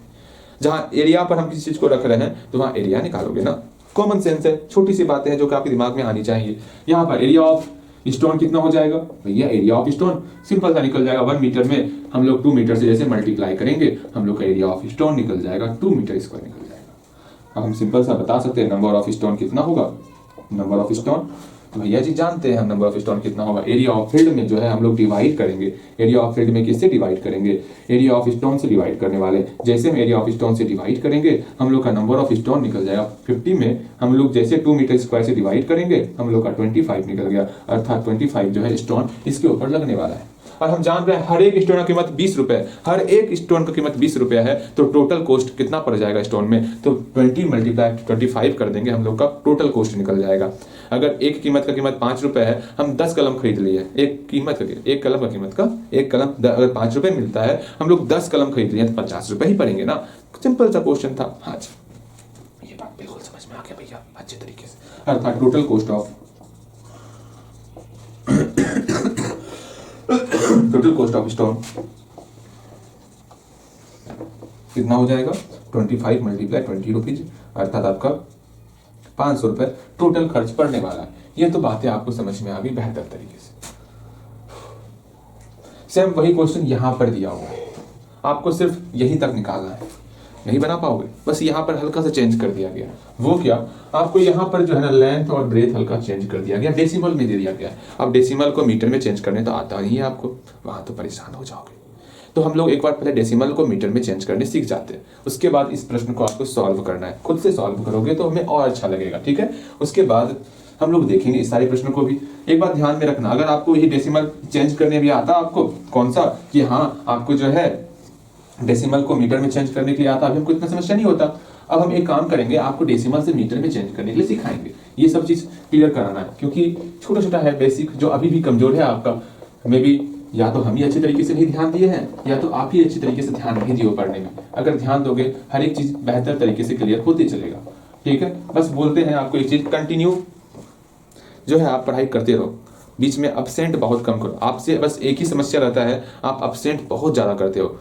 जहां एरिया पर हम किसी चीज को रख रहे हैं तो वहां एरिया निकालोगे ना। कॉमन सेंस है, छोटी सी बातें हैं जो कि आपके दिमाग में आनी चाहिए। यहाँ पर एरिया ऑफ स्टोन कितना हो जाएगा भैया, एरिया ऑफ स्टोन सिंपल सा निकल जाएगा, 1 मीटर में हम लोग 2 मीटर से जैसे मल्टीप्लाई करेंगे हम लोग का एरिया ऑफ स्टोन निकल जाएगा, 2 मीटर स्क्वायर निकल जाएगा। अब हम सिंपल सा बता सकते हैं नंबर ऑफ स्टोन कितना होगा, नंबर ऑफ स्टोन तो भैया जी जानते हैं हम नंबर ऑफ स्टोन कितना होगा। एरिया ऑफ फील्ड में जो है हम लोग डिवाइड करेंगे। एरिया ऑफ फील्ड में किससे डिवाइड करेंगे? एरिया ऑफ स्टोन से डिवाइड करने वाले। जैसे हम एरिया ऑफ स्टोन से डिवाइड करेंगे हम लोग का नंबर ऑफ स्टोन निकल जाएगा। 50 में हम लोग जैसे 2 मीटर स्क्वायर से डिवाइड करेंगे हम लोग का 25 निकल गया, अर्थात 25 जो है स्टोन इसके ऊपर लगने वाला है। और हम जान रहे हैं हर एक स्टोन की कीमत 20 रुपए है, हर एक स्टोन की कीमत 20 रुपया है, तो टोटल कॉस्ट कितना पड़ जाएगा स्टोन में? तो 20 मल्टीप्लाई 25 कर देंगे, हम लोग का टोटल कॉस्ट निकल जाएगा। अगर एक कीमत का कीमत 5 रुपए है, हम 10 कलम खरीद लिए, एक कलम का कीमत का एक कलम अगर 5 रुपए मिलता है, हम लोग 10 कलम खरीद लिए तो 50 रुपए ही पड़ेंगे ना। सिंपल सा क्वेश्चन था। हाँ जी, ये बात बिल्कुल समझ में आ गया भैया अच्छे तरीके से। अर्थात टोटल कॉस्ट ऑफ स्टोन कितना हो जाएगा? 25 मल्टीप्लाई 20 रुपीज, अर्थात आपका 500 रुपए टोटल खर्च पड़ने वाला है। ये तो बातें आपको समझ में आ गई बेहतर तरीके से। सेम वही क्वेश्चन यहां पर दिया हुआ है, आपको सिर्फ यहीं तक निकालना है, नहीं बना पाओगे, बस यहाँ पर हल्का सा चेंज कर दिया गया। वो क्या, आपको यहाँ पर जो है ना लेंथ और ब्रेथ हल्का चेंज कर दिया गया, डेसिमल में दे दिया गया है। अब डेसिमल को मीटर में चेंज करने तो आता ही है आपको, वहां तो परेशान हो जाओगे। तो हम लोग एक बार पहले डेसिमल को मीटर में चेंज करने सीख जाते हैं, उसके बाद इस प्रश्न को आपको सॉल्व करना है। खुद से सॉल्व करोगे तो हमें और अच्छा लगेगा, ठीक है। उसके बाद हम लोग देखेंगे इस सारे प्रश्नों को भी। एक बात ध्यान में रखना, अगर आपको ये डेसिमल चेंज करने भी आता आपको, कौन सा, कि हाँ आपको जो है डेसिमल को मीटर में चेंज करने के लिए आता, अभी हमको इतना समस्या नहीं होता। अब हम एक काम करेंगे, आपको डेसिमल से मीटर में चेंज करने के लिए सिखाएंगे। ये सब चीज क्लियर कराना है, क्योंकि छोटा छोटा है बेसिक, जो अभी भी कमजोर है आपका। मे बी या तो हम ही अच्छे तरीके से नहीं ध्यान दिए हैं, या तो आप ही अच्छे तरीके से ध्यान नहीं दिए हो पढ़ने में। अगर ध्यान दोगे हर एक चीज बेहतर तरीके से क्लियर होते चलेगा, ठीक है। बस बोलते हैं आपको एक चीज, कंटिन्यू जो है आप पढ़ाई करते रहो, बीच में अपसेंट बहुत कम करो। आपसे बस एक ही समस्या रहता है, आप अपसेंट बहुत ज्यादा करते हो।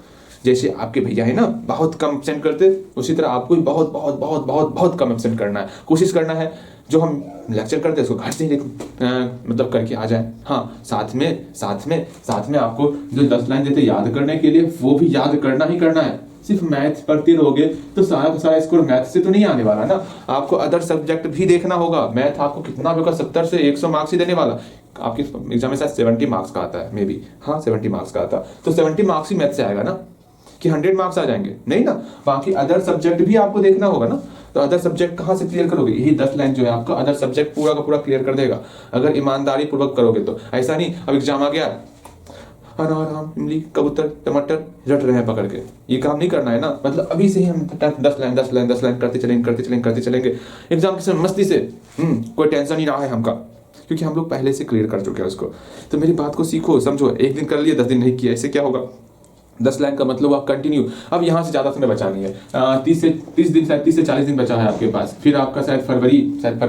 जैसे आपके भैया है ना, बहुत कम एब्सेंट करते, उसी तरह आपको भी बहुत बहुत बहुत बहुत बहुत कम एब्सेंट करना है। कोशिश करना है जो हम लेक्चर करते हैं उसको घर से ही मतलब करके आ जाए। हाँ, साथ में आपको जो 10 लाइन देते याद करने के लिए, वो भी याद करना ही करना है। सिर्फ मैथ पढ़ते रहोगे तो सारा का सारा स्कोर मैथ से तो नहीं आने वाला ना, आपको अदर सब्जेक्ट भी देखना होगा। मैथ आपको कितना भी होगा, 70 से 100 मार्क्स ही देने वाला। आपके एग्जाम में शायद 70 मार्क्स का आता है, मे बी, हाँ 70 मार्क्स का आता, तो 70 मार्क्स ही मैथ से आएगा ना, कि 100 मार्क्स आ जाएंगे, नहीं ना। बाकी अदर सब्जेक्ट भी आपको देखना होगा ना, तो अदर सब्जेक्ट कहाँ से क्लियर करोगे? यही 10 लाइन जो है आपका अदर सब्जेक्ट पूरा का पूरा क्लियर कर देगा, अगर ईमानदारी पूर्वक करोगे तो। ऐसा नहीं अब एग्जाम आ गया, अनार आम इमली कबूतर टमाटर रट रहे हैं पकड़ के, ये काम नहीं करना है ना। मतलब अभी से ही हम 10 लाइन करते चलेंगे एग्जाम के समय मस्ती से, कोई टेंशन नहीं रहा है हमका, क्योंकि हम लोग पहले से क्लियर कर चुके हैं उसको। तो मेरी बात को सीखो, समझो। एक दिन कर लिए, 10 दिन नहीं किया, इससे क्या होगा? 10 लाइन का मतलब आप कंटिन्यू। अब यहाँ से ज्यादा समय बचा नहीं है, 30 से 40 दिन बचा है आपके पास। फिर आपका शायद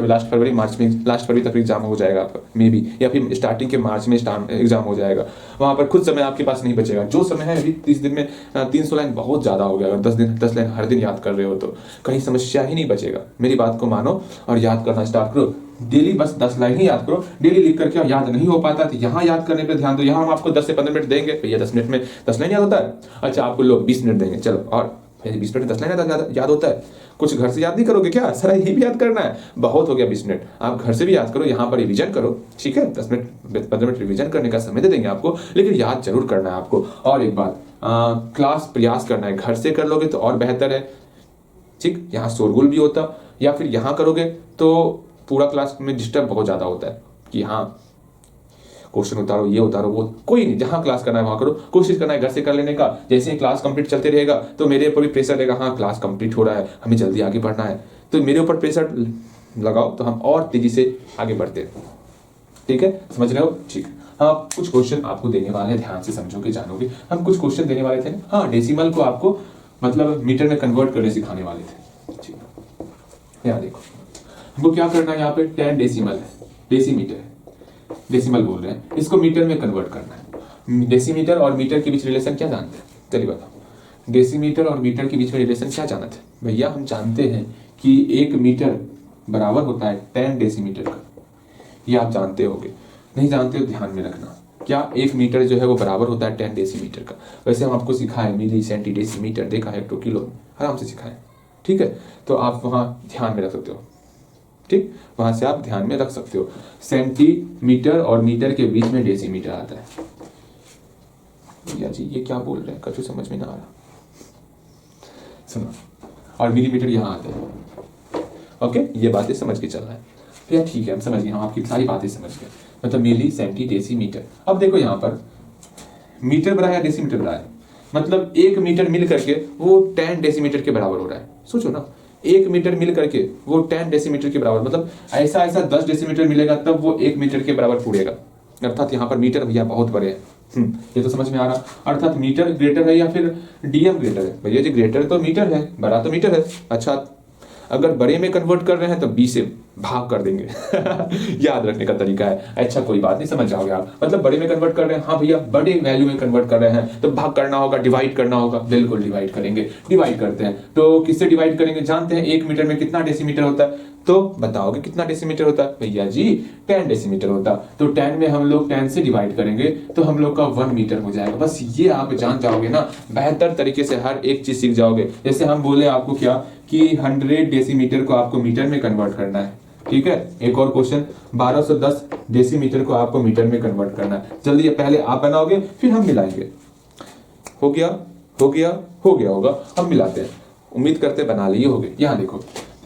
लास्ट फरवरी मार्च में, लास्ट फरवरी तक एग्जाम हो जाएगा आपका, मे बी, या फिर स्टार्टिंग के मार्च में एग्जाम हो जाएगा। वहां पर खुद समय आपके पास नहीं बचेगा। जो समय है अभी 30 दिन में 300 लाइन बहुत ज्यादा हो गया। अगर 10 लाइन हर दिन याद कर रहे हो तो कहीं समस्या ही नहीं बचेगा। मेरी बात को मानो और याद करना स्टार्ट करो। डेली बस 10 लाइन ही याद करो, डेली लिख करके। और याद नहीं हो पाता तो यहाँ याद करने पे ध्यान दो। यहाँ हम आपको 10 से 15 मिनट देंगे, भैया 10 मिनट में 10 लाइन याद होता है। अच्छा, आपको लोग 20 मिनट देंगे, चलो, और 20 मिनट में 10 लाइन याद होता है। कुछ घर से याद नहीं करोगे क्या? सारा ये भी याद करना है? बहुत हो गया 20 मिनट, आप घर से भी याद करो, यहाँ पर रिवीजन करो, ठीक है। 10 मिनट 15 मिनट रिवीजन करने का समय दे देंगे आपको, लेकिन याद जरूर करना है आपको। और एक बात, क्लास प्रयास करना है, घर से कर लोगे तो और बेहतर है, ठीक। यहाँ शोरगुल भी होता, या फिर यहाँ करोगे तो पूरा क्लास में डिस्टर्ब बहुत ज्यादा होता है कि हाँ क्वेश्चन उतारो, ये उतारो, वो, कोई नहीं। जहां क्लास करना है वहां करो। कोशिश करना है घर से कर लेने का। जैसे ही क्लास कंप्लीट चलते रहेगा तो मेरे ऊपर भी प्रेशर रहेगा, हाँ क्लास कंप्लीट हो रहा है, हमें जल्दी आगे बढ़ना है, तो मेरे ऊपर प्रेशर लगाओ तो हम और तेजी से आगे बढ़ते हैं, ठीक है। समझ रहे हो? ठीक। हाँ, कुछ क्वेश्चन आपको देने वाले हैं, ध्यान से समझोगे, जानोगे। हम कुछ क्वेश्चन देने वाले थे, हाँ, डेसिमल को आपको मतलब मीटर में कन्वर्ट करने सिखाने वाले थे, ठीक। यहाँ देखो, हमको क्या करना है, यहाँ पे 10 डेसिमल है, डेसीमीटर है, डेसिमल बोल रहे हैं, इसको मीटर में कन्वर्ट करना है। डेसीमीटर और मीटर के बीच रिलेशन क्या जानते हैं? चलिए बताओ, डेसीमीटर और मीटर के बीच में रिलेशन क्या जानते हैं? भैया हम जानते हैं कि 1 मीटर बराबर होता है 10 डेसीमीटर का। ये आप जानते होगे, नहीं जानते हो ध्यान में रखना। क्या 1 मीटर जो है वो बराबर होता है 10 डेसीमीटर का? वैसे हम आपको सिखाए मिली सेंटी डेसीमीटर, देखा है 2 किलो, आराम से सिखाए, ठीक है। तो आप वहां ध्यान में रख सकते हो। ठीक, वहां से आप ध्यान में रख सकते हो। सेंटीमीटर और मीटर के बीच में डेसीमीटर आता है। भैया जी ये क्या बोल रहे हैं, कछु समझ में ना आ रहा, सुनो। और मिलीमीटर यहाँ आता है। ओके, ये बातें समझ के चल रहा है भैया, ठीक है हम समझ गए, हम आपकी सारी बातें समझ गए। मतलब मिली, सेंटी, डेसीमीटर। अब देखो यहाँ पर मीटर बड़ा है या डेसीमीटर बड़ा है, मतलब 1 मीटर मिल करके वो 10 डेसीमीटर के बराबर हो रहा है। सोचो ना, 1 मीटर मिल करके वो 10 डेसीमीटर के बराबर, मतलब ऐसा ऐसा 10 डेसीमीटर मिलेगा तब वो 1 मीटर के बराबर पूरेगा। अर्थात यहाँ पर मीटर भैया बहुत बड़े हैं। ये तो समझ में आ रहा। अर्थात मीटर ग्रेटर है या फिर डीएम ग्रेटर है। भैया जी ग्रेटर तो मीटर है, बड़ा तो मीटर है। अच्छा, अगर बड़े में कन्वर्ट कर रहे हैं तो 20 से भाग कर देंगे। याद रखने का तरीका है। अच्छा कोई बात नहीं, समझ जाओगे आप। मतलब बड़े में कन्वर्ट कर रहे हैं, हाँ भैया बड़े वैल्यू में कन्वर्ट कर रहे हैं तो भाग करना होगा, डिवाइड करना होगा। बिल्कुल डिवाइड करेंगे। डिवाइड करते हैं तो किससे डिवाइड करेंगे, जानते हैं 1 मीटर में कितना डेसीमीटर होता है, तो बताओगे कितना डेसीमीटर होता है। भैया जी 10 डेसीमीटर होता, तो 10 में हम लोग 10 से डिवाइड करेंगे तो हम लोग का 1 मीटर हो जाएगा। बस ये आप जान जाओगे ना, बेहतर तरीके से हर एक चीज सीख जाओगे। जैसे हम बोले आपको क्या कि 100 डेसीमीटर को आपको मीटर में कन्वर्ट करना है, ठीक है। एक और क्वेश्चन, 1210 डेसीमीटर को आपको मीटर में कन्वर्ट करना है। जल्दी पहले आप बनाओगे फिर हम मिलाएंगे। हो गया, हो गया, हो गया होगा। हम मिलाते हैं, उम्मीद करते बना लिए होगे। यहाँ देखो,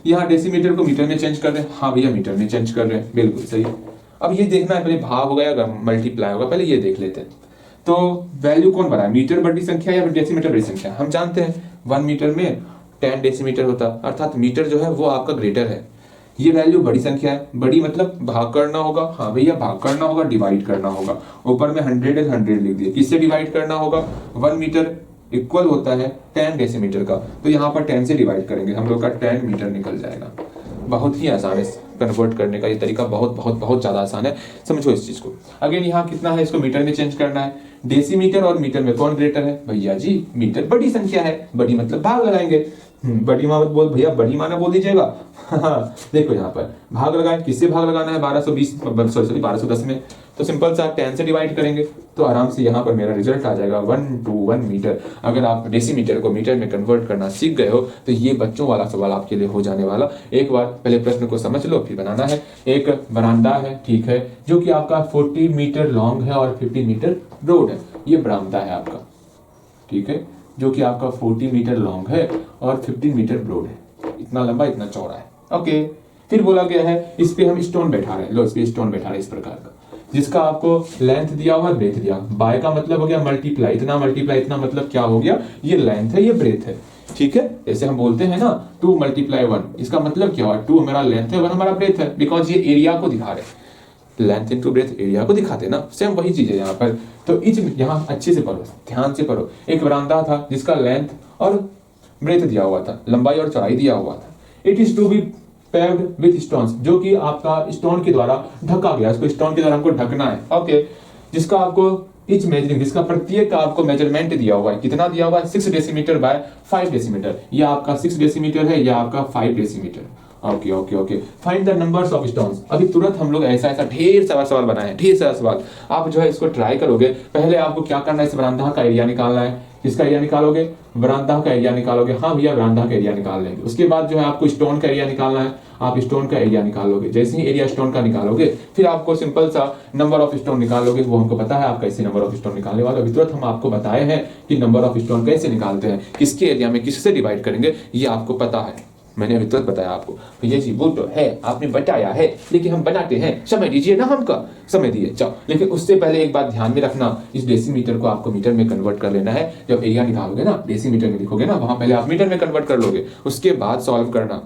यहाँ डेसीमीटर को मीटर में चेंज कर रहे हैं। हाँ भैया मीटर में चेंज कर रहे हैं, बिल्कुल सही। अब ये देखना है पहले भाग होगा या मल्टीप्लाई होगा, पहले ये देख लेते हैं। तो वैल्यू कौन बड़ा है, मीटर बड़ी संख्या या डेसीमीटर बड़ी संख्या। हम जानते हैं 1 मीटर में 10 डेसीमीटर होता, अर्थात मीटर जो है वो आपका ग्रेटर है। ये वैल्यू बड़ी संख्या है, बड़ी मतलब भाग करना होगा। हाँ भैया भाग करना होगा, डिवाइड करना होगा। ऊपर में 100 है, 100 लिख दिया। किससे डिवाइड करना होगा, 1 मीटर इक्वल होता है 10 डेसीमीटर का, तो यहाँ पर 10 से डिवाइड करेंगे, हम लोग का 10 मीटर निकल जाएगा। बहुत ही आसान है कन्वर्ट करने का ये तरीका, बहुत बहुत बहुत ज्यादा आसान है, समझो इस चीज को। अगेन यहाँ कितना है, इसको मीटर में चेंज करना है। डेसीमीटर और मीटर में कौन ग्रेटर है, भैया जी मीटर बड़ी संख्या है, बड़ी मतलब भाग लगाएंगे। बड़ी माँ बोल भैया, बड़ी माँ ना बोल दीजिएगा। देखो यहाँ पर भाग लगाए, किससे भाग लगाना है, 1210 में, तो सिंपल सा 10 से डिवाइड करेंगे तो आराम से यहाँ पर मेरा रिजल्ट आ जाएगा 1 मीटर। अगर आप डेसीमीटर को मीटर में कन्वर्ट करना सीख गए हो तो ये बच्चों वाला सवाल आपके लिए हो जाने वाला। एक बार पहले प्रश्न को समझ लो फिर बनाना है। एक बरामदा है, ठीक है, जो कि आपका 40 मीटर लॉन्ग है और 50 मीटर ब्रॉड है। ये बरामदा है आपका, ठीक है, जो कि आपका 40 मीटर लॉन्ग है और 15 मीटर ब्रॉड है। इतना लंबा इतना चौड़ा है। ओके, फिर बोला गया है इस पे हम स्टोन बैठा रहे हैं। लो इस पे स्टोन बैठा रहे हैं इस प्रकार का, जिसका आपको लेंथ दिया हुआ है, ब्रेथ दिया। बाय का मतलब हो गया मल्टीप्लाई, इतना मल्टीप्लाई इतना, मतलब क्या हो गया, ये लेंथ है ये ब्रेथ है, ठीक है। जैसे हम बोलते हैं ना 2 × 1, इसका मतलब क्या हुआ, 2 हमारा लेंथ है, 1 हमारा ब्रेथ है, बिकॉज ये एरिया को दिखा रहे हैं। लेंथ इंटू ब्रेथ एरिया को दिखाते ना, सेम वही चीज है यहाँ पर। तो यहाँ अच्छे से पढ़ो, ध्यान से पढ़ो। एक बरामदा था जिसका लेंथ और ब्रेथ दिया हुआ था, लंबाई और चौड़ाई दिया हुआ था। It is to be paved with stones, जो कि आपका स्टोन के द्वारा ढका गया, इसको स्टोन के द्वारा हमको ढकना है। ओके, जिसका आपको इच मेजरिंग, जिसका प्रत्येक का आपको मेजरमेंट दिया हुआ है, कितना दिया हुआ है, 6 डेसीमीटर बाय 5 डेसीमीटर। ये आपका 6 डेसीमीटर है, या आपका 5 decimetre. Okay okay okay, find the numbers of stones. अभी तुरंत हम लोग ऐसा ऐसा ढेर सारा सवाल बनाए, ढेर सारा सवाल। आप जो है इसको ट्राई करोगे। पहले आपको क्या करना है, इस बरामदा का एरिया निकालना है। किसका एरिया निकालोगे, बरामदा का एरिया निकालोगे। हाँ भैया बरामदा का एरिया निकाल लेंगे। उसके बाद जो है आपको स्टोन का एरिया निकालना है, आप स्टोन का एरिया निकालोगे। जैसे ही एरिया स्टोन का निकालोगे फिर आपको सिंपल सा नंबर ऑफ स्टोन निकालोगे। वो हमको पता है आप कैसे नंबर ऑफ स्टोन निकालने वाले। अभी तुरंत हम आपको बताए हैं कि नंबर ऑफ स्टोन कैसे निकालते हैं, किसके एरिया में किससे डिवाइड करेंगे, ये आपको पता है। मैंने अभी तुरंत बताया आपको। भैया जी वो तो है, आपने बताया है, लेकिन हम बनाते हैं, समय दीजिए ना, हमका समय दिए जाओ। लेकिन उससे पहले एक बात ध्यान में रखना, इस डेसीमीटर को आपको मीटर में कन्वर्ट कर लेना है। जब एरिया निकालोगे ना, डेसीमीटर में लिखोगे ना, वहां पहले आप मीटर में कन्वर्ट कर लोगे, उसके बाद सॉल्व करना,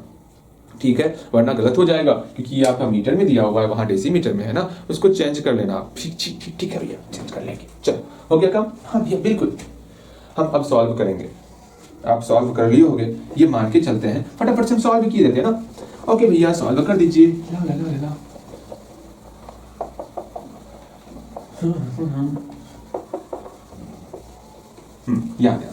ठीक है, वरना गलत हो जाएगा। क्योंकि ये आपका मीटर में दिया हुआ है, वहां डेसीमीटर में है ना, उसको चेंज कर लेना। ठीक है भैया, चेंज कर लेंगे। चलो हो गया काम। हाँ भैया बिल्कुल, हम अब सॉल्व करेंगे। आप सॉल्व कर लिए होगे, ये मान के चलते हैं, फटाफट से हम सॉल्व किए देते हैं ना। ओके भैया सॉल्व कर दीजिए। याद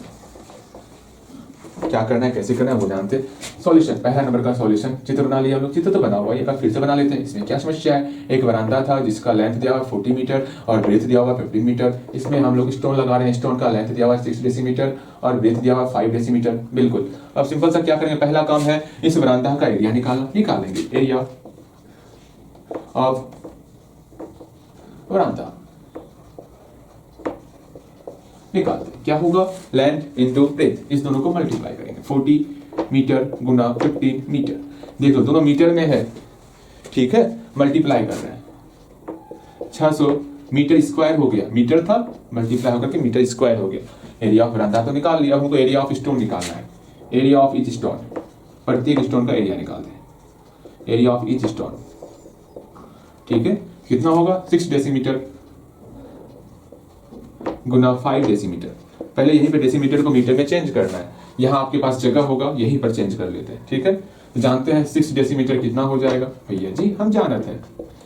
क्या करना है, कैसे करना है वो जानते। सॉल्यूशन, पहला नंबर का सॉल्यूशन, चित्र बना लिया हम लोग। चित्र तो बना हुआ है, एक बार फिर से बना लेते हैं। इसमें क्या समस्या है, एक बरामदा था जिसका लेंथ दिया हुआ 40 मीटर और ब्रेथ दिया हुआ 15 मीटर। इसमें हम लोग स्टोन लगा रहे हैं, स्टोन का लेंथ दिया हुआ 6 डेसीमीटर और ब्रेथ दिया हुआ 5 डेसीमीटर। बिल्कुल, अब सिंपल सा क्या करेंगे, पहला काम है इस बरामदा का एरिया निकालना। निकालेंगे एरिया, ऑफ वरांदा निकालते हैं। क्या होगा, लेंथ इनटू ब्रेथ, इस दोनों को मल्टीप्लाई करेंगे। 40 मीटर गुना 15 मीटर, देख लो दोनों मीटर में है, ठीक है, मल्टीप्लाई कर रहे हैं। 600 मीटर स्क्वायर हो गया, मीटर था मल्टीप्लाई होकर के मीटर स्क्वायर हो गया। एरिया ऑफ वरांदा तो निकाल लिया, हमको एरिया ऑफ स्टोन निकालना है। एरिया ऑफ ईच स्टोन, प्रत्येक स्टोन का एरिया निकालते हैं। एरिया ऑफ ईच स्टोन, ठीक है, कितना होगा 6 डेसीमीटर गुना 5 डेसीमीटर। पहले यहीं पे डेसीमीटर को मीटर में चेंज करना है, यहाँ आपके पास जगह होगा, यहीं पर चेंज कर लेते हैं, ठीक है। तो जानते हैं 6 डेसीमीटर कितना हो जाएगा भैया जी, हम जानते हैं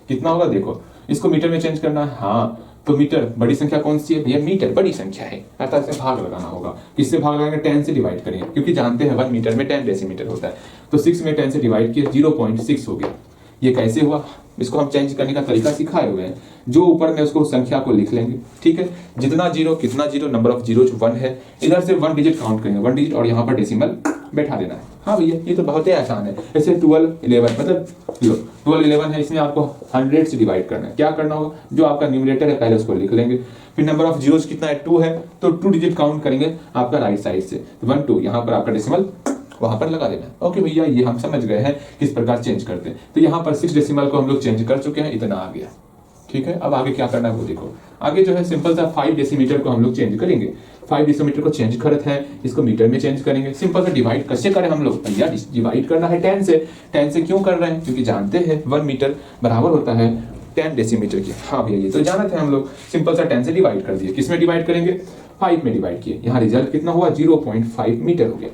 कितना होगा। देखो इसको मीटर में चेंज करना है, हाँ तो मीटर बड़ी संख्या कौन सी है भैया, मीटर बड़ी संख्या है, अर्थात इसे भाग लगाना होगा। किससे भाग लगाएंगे, 10 से डिवाइड करेंगे, क्योंकि जानते हैं 1 मीटर में 10 डेसीमीटर होता है। तो 6 में 10 से डिवाइड किया, 0.6 हो गया। ये कैसे हुआ, इसको हम चेंज करने का तरीका सिखाए हुए हैं। जो ऊपर में उसको संख्या को लिख लेंगे, ठीक है, जितना जीरो कितना जीरो, नंबर ऑफ जीरो 1 है, इधर से 1 डिजिट काउंट करेंगे, 1 डिजिट, और यहाँ पर डेसिमल बैठा देना है। हाँ भैया ये तो बहुत ही आसान है। ऐसे 12 11 मतलब लो 12 11 है, इसमें आपको 100 से डिवाइड करना है। क्या करना होगा, जो आपका न्यूमरेटर है पहले उसको लिख लेंगे, फिर नंबर ऑफ जीरोस कितना है 2 है, तो 2 डिजिट काउंट करेंगे आपका राइट साइड से, 1 2, यहाँ पर आपका डेसिमल वहां पर लगा देना है। ओके भैया ये हम समझ गए हैं किस प्रकार चेंज करते हैं। तो यहाँ पर 6 डेसिमल को हम लोग चेंज कर चुके हैं, इतना आ गया, ठीक है। अब आगे क्या करना है वो देखो, आगे जो है सिंपल सा 5 डेसीमीटर को हम लोग चेंज करेंगे। 5 डेसीमीटर को चेंज करते हैं, इसको मीटर में चेंज करेंगे। सिंपल सा डिवाइड कैसे करें हम लोग भैया, डिवाइड करना है 10 से। 10 से क्यों कर रहे हैं, क्योंकि जानते हैं 1 मीटर बराबर होता है 10 डेसीमीटर की। हाँ भैया ये तो जानते हैं हम लोग, सिंपल सा 10 से डिवाइड कर दिए। किस में डिवाइड करेंगे, 5 में डिवाइड किए। यहाँ रिजल्ट कितना हुआ, 0.5 मीटर हो गया।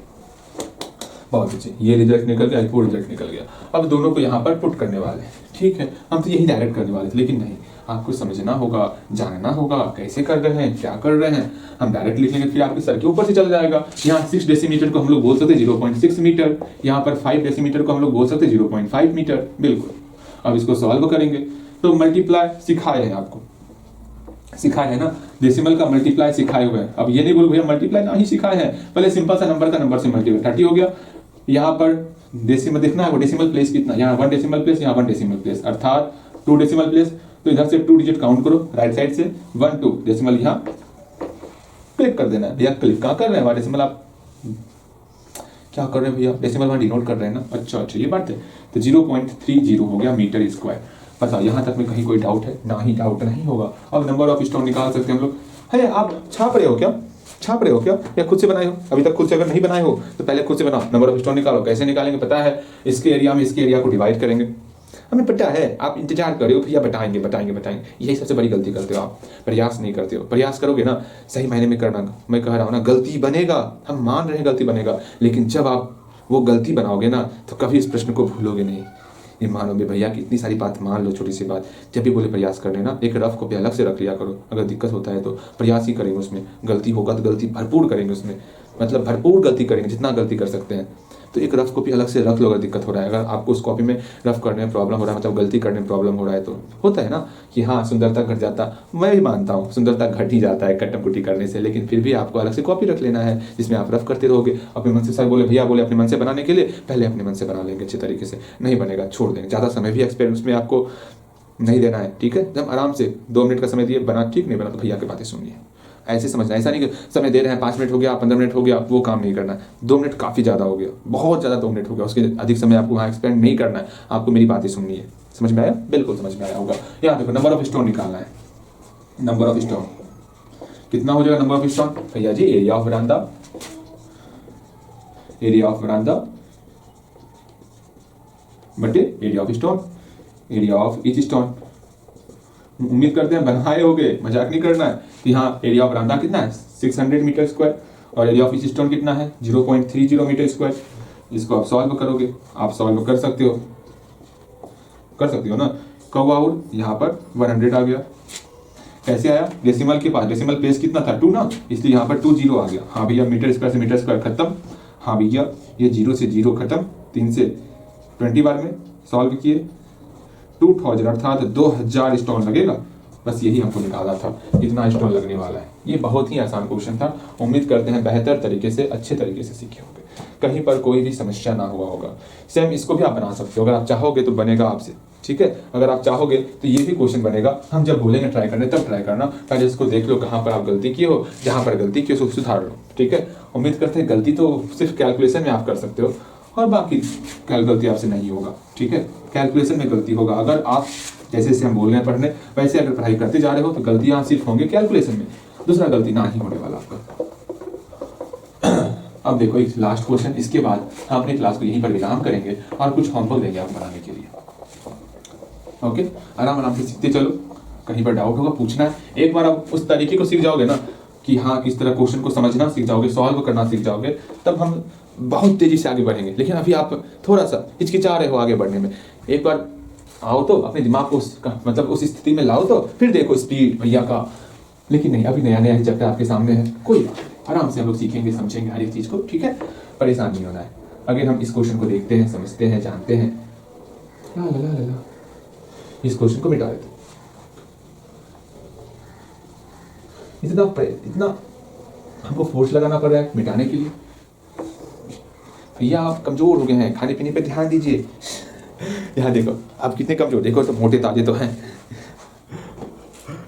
बहुत अच्छे, ये रिजल्ट निकल गया, वो रिजल्ट निकल गया। अब दोनों को यहाँ पर पुट करने वाले हैं, ठीक है। हम तो यही डायरेक्ट करने वाले थे, लेकिन नहीं, आपको समझना होगा, जानना होगा कैसे कर रहे हैं, क्या कर रहे हैं। हम डायरेक्ट लिख लेंगे, फिर आपके सर के ऊपर से चल जाएगा। यहाँ 6 डेसीमीटर को हम लोग बोल सकते 0.6 मीटर, यहाँ पर 5 डेसीमीटर को हम लोग बोल सकते 0.5 मीटर, बिल्कुल। अब इसको सॉल्व करेंगे, तो मल्टीप्लाई सिखाए हैं आपको, सिखाए है ना, डेसिमल का मल्टीप्लाई सिखाए हुए हैं। अब ये नहीं बोल भैया मल्टीप्लाई ना ही सिखाए हैं, पहले सिंपल सा नंबर का नंबर से मल्टीप्लाई, 30 हो गया। यहाँ पर डेसिमल देखना है, वो डेसिमल प्लेस कितना, यहाँ 1 डेसिमल प्लेस, यहाँ 1 डेसिमल प्लेस, अर्थात 2 डेसिमल प्लेस। तो इधर से 2 डिजिट काउंट करो राइट साइड से, 1 2 डेसिमल यहाँ क्लिक कर देना है भैया। क्लिक कहाँ कर रहे हैं, डेसिमल आप क्या कर रहे हैं भैया, डेसिमल वहाँ डिनोट कर रहे हैं ना, अच्छा ये बात है। तो 0.30 हो गया मीटर स्क्वायर। बताओ यहाँ तक में कहीं कोई डाउट है, ना ही डाउट नहीं होगा। अब नंबर ऑफ स्टोन निकाल सकते हैं हम लोग। है आप छाप रहे हो क्या, छाप रहे हो क्या, या खुद से बनाए हो, अभी तक खुद से अगर नहीं बनाए हो तो पहले खुद से बनाओ। नंबर ऑफ स्टोन निकालो, कैसे निकालेंगे पता है, इसके एरिया में इसके एरिया को डिवाइड करेंगे, हमें पता है। आप इंतजार कर रहे हो भैया बताएंगे बताएंगे बताएंगे, यही सबसे बड़ी गलती करते हो आप, प्रयास नहीं करते हो। प्रयास करोगे ना सही मायने में करना, मैं कह रहा हूँ ना गलती बनेगा, हम मान रहे हैं गलती बनेगा, लेकिन जब आप वो गलती बनाओगे ना तो कभी इस प्रश्न को भूलोगे नहीं। ये मानोगे भैया कि इतनी सारी बात मान लो, छोटी सी बात, जब भी बोले प्रयास करने ना एक रफ कॉपी अलग से रख लिया करो। अगर दिक्कत होता है तो प्रयास ही करेंगे, उसमें गलती होगा तो गलती भरपूर करेंगे, उसमें मतलब भरपूर गलती करेंगे जितना गलती कर सकते हैं। तो एक रफ कॉपी अलग से रख लो अगर दिक्कत हो रहा है। अगर आपको उस कॉपी में रफ करने में प्रॉब्लम हो रहा है, मतलब गलती करने में प्रॉब्लम हो रहा है, तो होता है ना कि हाँ सुंदरता घट जाता, मैं भी मानता हूँ सुंदरता घट ही जाता है कट्टम कुट्टी करने से, लेकिन फिर भी आपको अलग से कॉपी रख लेना है जिसमें आप रफ करते रहोगे। अपने मन से सर बोले भैया बोले अपने मन से बनाने के लिए, पहले अपने मन से बना लेंगे अच्छे तरीके से, नहीं बनेगा छोड़ देंगे। ज़्यादा समय भी एक्सपेरिमेंट्स में आपको नहीं देना है, ठीक है। जब आराम से 2 मिनट का समय दिए, बना ठीक नहीं बना तो भैया की बातें सुनिए, ऐसे समझना। ऐसा नहीं कि समय दे रहे हैं 5 मिनट हो गया 15 मिनट हो गया, वो काम नहीं करना है। 2 मिनट काफ़ी ज़्यादा हो गया, बहुत ज़्यादा 2 मिनट हो गया, उसके अधिक समय आपको वहाँ एक्सपेंड नहीं करना है, आपको मेरी बातें सुननी है। समझ में आया, बिल्कुल समझ में आया होगा। यहाँ देखो नंबर ऑफ स्टोन निकालना है, नंबर ऑफ स्टोन कितना हो जाएगा, नंबर ऑफ स्टोन भैया जी एरिया ऑफ वरांदा, एरिया ऑफ वरांदा बटे area of stone, area of each stone. उम्मीद करते हैं बनाए होगे, मजाक नहीं करना है। यहाँ एरिया ऑफ वरांदा कितना है 600 मीटर स्क्वायर, और एरिया ऑफ ईच स्टोन कितना है 0.30 मीटर स्क्वायर। इसको आप सॉल्व करोगे, आप सॉल्व कर सकते हो, कर सकते हो ना। कब और यहाँ पर 100 आ गया, कैसे आया, डेसिमल के पास डेसिमल प्लेस कितना था 2 ना, इसलिए यहाँ पर 2 0 आ गया। हाँ भैया मीटर स्क्वायर से मीटर स्क्वायर खत्म, हाँ भैया ये 0 से 0 खत्म, 3 से 20 बार में सॉल्व किए, 2000 अर्थात 2000 स्टोन लगेगा। बस यही हमको निकाला था, इतना स्टोन लगने वाला है। ये बहुत ही आसान क्वेश्चन था, उम्मीद करते हैं बेहतर तरीके से अच्छे तरीके से सीखे होंगे, कहीं पर कोई भी समस्या ना हुआ होगा। सेम इसको भी आप बना सकते हो, अगर आप चाहोगे तो बनेगा आपसे, ठीक। ठीक है। अगर आप चाहोगे तो ये भी क्वेश्चन बनेगा, हम जब बोलेंगे ट्राई करने तब ट्राई करना, पहले इसको देख लो कहाँ पर आप गलती की हो, जहाँ पर गलती की हो उसको सुधार लो, ठीक है। उम्मीद करते हैं गलती तो सिर्फ कैलकुलेशन में आप कर सकते हो और बाकी गलती आपसे नहीं होगा, ठीक है। कैलकुलेशन में गलती होगा, अगर आप जैसे जैसे हम बोल रहे हैं पढ़ने वैसे अगर पढ़ाई करते जा रहे हो तो गलतियां सिर्फ होंगी कैलकुलेशन में, दूसरा गलती ना ही होने वाला आपका। अब देखो एक लास्ट क्वेश्चन, इसके बाद हम अपनी क्लास को यहीं पर विराम करेंगे और कुछ होमवर्क देंगे आपको बनाने के लिए। ओके, आराम आराम से सीखते चलो, कहीं पर डाउट होगा पूछना है। एक बार आप उस तरीके को सीख जाओगे ना कि हाँ किस तरह क्वेश्चन को समझना सीख जाओगे, सॉल्व करना सीख जाओगे, तब हम बहुत तेजी से आगे बढ़ेंगे। लेकिन अभी आप थोड़ा सा हिचकिचा रहे हो आगे बढ़ने में, एक बार आओ तो अपने दिमाग को मतलब उस स्थिति में लाओ तो फिर देखो स्पीड भैया का। लेकिन नहीं, अभी नया नया चैप्टर आपके सामने है, कोई बात नहीं, आराम से हम लोग सीखेंगे समझेंगे हर एक चीज को, ठीक है। परेशान नहीं होना है। अगर हम इस क्वेश्चन को देखते हैं, समझते हैं, जानते हैं, ला ला ला ला, इस क्वेश्चन को मिटा देते। इतना हमको फोर्स लगाना पड़ रहा है मिटाने के लिए। भैया आप कमजोर हो गए हैं, खाने पीने पे ध्यान दीजिए। यहाँ देखो आप कितने कमजोर, देखो तो मोटे ताजे तो हैं।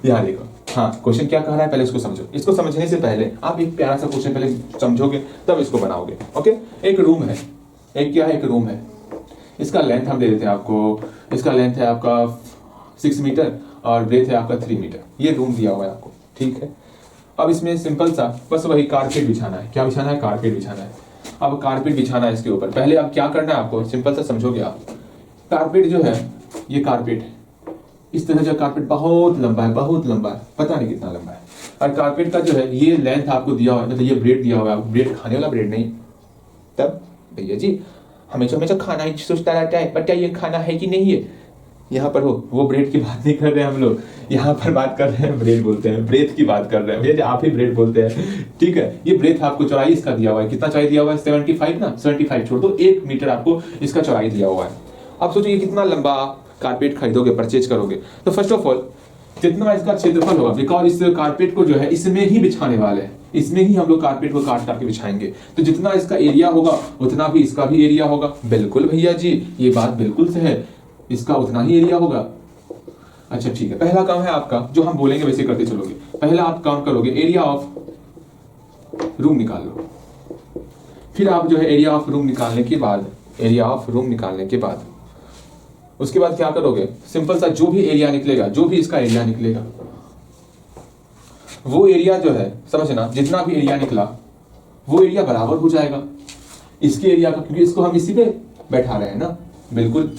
यहाँ देखो, हाँ क्वेश्चन क्या कह रहा है पहले इसको समझो। इसको समझने से पहले आप एक प्यारा सा क्वेश्चन पहले समझोगे तब इसको बनाओगे। ओके, एक रूम है, एक क्या है, एक रूम है। इसका लेंथ हम दे देते हैं आपको, इसका लेंथ है आपका 6 मीटर और ब्रेथ है आपका 3 मीटर। ये रूम दिया हुआ है आपको, ठीक है। अब इसमें सिंपल सा बस वही कारपेट बिछाना है। क्या बिछाना है? कारपेट बिछाना है। अब कारपेट बिछाना है इसके ऊपर। पहले अब क्या करना है आपको, सिंपल सा समझोगे आप। कारपेट जो है, ये कारपेट है, इस तरह का कारपेट बहुत लंबा है, बहुत लंबा है, पता नहीं कितना लंबा है। और कारपेट का जो है ये लेंथ आपको दिया हुआ है, मतलब ये ब्रेड दिया हुआ है। ब्रेड खाने वाला ब्रेड नहीं, तब भैया जी हमेशा हमेशा खाना ही सोचता रहता है, बट ये खाना है कि नहीं है। यहाँ पर हो वो ब्रेड की बात नहीं कर रहे हैं हम लोग, यहाँ पर बात कर रहे हैं ब्रेड बोलते हैं, ब्रेथ की बात कर रहे हैं भैया, आप ही ब्रेड बोलते हैं, ठीक है। ये ब्रेथ आपको चौड़ाई इसका दिया हुआ है, कितना चौड़ाई दिया हुआ है? 75 ना, 75 छोड़ दो, 1 मीटर आपको इसका चौड़ाई दिया हुआ है। अब सोचो ये कितना लंबा कारपेट खरीदोगे, परचेज करोगे, तो फर्स्ट ऑफ ऑल जितना इसका क्षेत्रफल होगा, बिकॉज इस कारपेट को जो है इसमें ही बिछाने वाले हैं, इसमें ही हम लोग कारपेट को काट काट के बिछाएंगे, तो जितना इसका एरिया होगा उतना भी इसका भी एरिया होगा। बिल्कुल भैया जी, ये बात बिल्कुल से है, इसका उतना ही एरिया होगा। अच्छा ठीक है, पहला काम है आपका, जो हम बोलेंगे वैसे करते चलोगे। पहला आप काम करोगे, एरिया ऑफ रूम निकाल लो। फिर आप जो है एरिया ऑफ रूम निकालने के बाद, एरिया ऑफ रूम निकालने के बाद उसके बाद क्या करोगे, सिंपल सा जो भी एरिया निकलेगा, जो भी इसका एरिया निकलेगा, वो एरिया जो है समझना, जितना भी एरिया निकला वो एरिया बराबर हो जाएगा इसके एरिया का, क्योंकि इसको हम इसी पे बैठा रहे हैं ना, बिल्कुल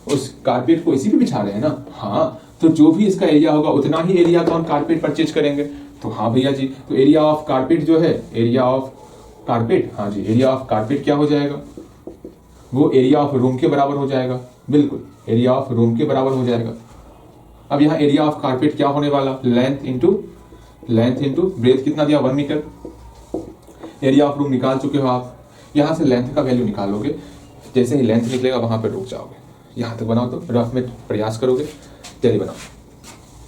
उस कारपेट को इसी पे बिछा रहे हैं ना। हाँ, तो जो भी इसका एरिया होगा उतना ही एरिया का हम कारपेट परचेज करेंगे। तो हाँ भैया जी, तो एरिया ऑफ कारपेट जो है, एरिया ऑफ कारपेट, हाँ जी, एरिया ऑफ कारपेट क्या हो जाएगा, वो एरिया ऑफ रूम के बराबर हो जाएगा। बिल्कुल एरिया ऑफ रूम के बराबर हो जाएगा। अब यहाँ एरिया ऑफ कारपेट क्या होने वाला, लेंथ इंटू ब्रेथ कितना दिया, 1 मीटर। एरिया ऑफ रूम निकाल चुके हो आप, यहाँ से लेंथ का वैल्यू निकालोगे, जैसे ही लेंथ निकलेगा वहां पर रुक जाओगे। यहाँ तक बनाओ तो रफ में प्रयास करोगे, जल्दी बनाओ।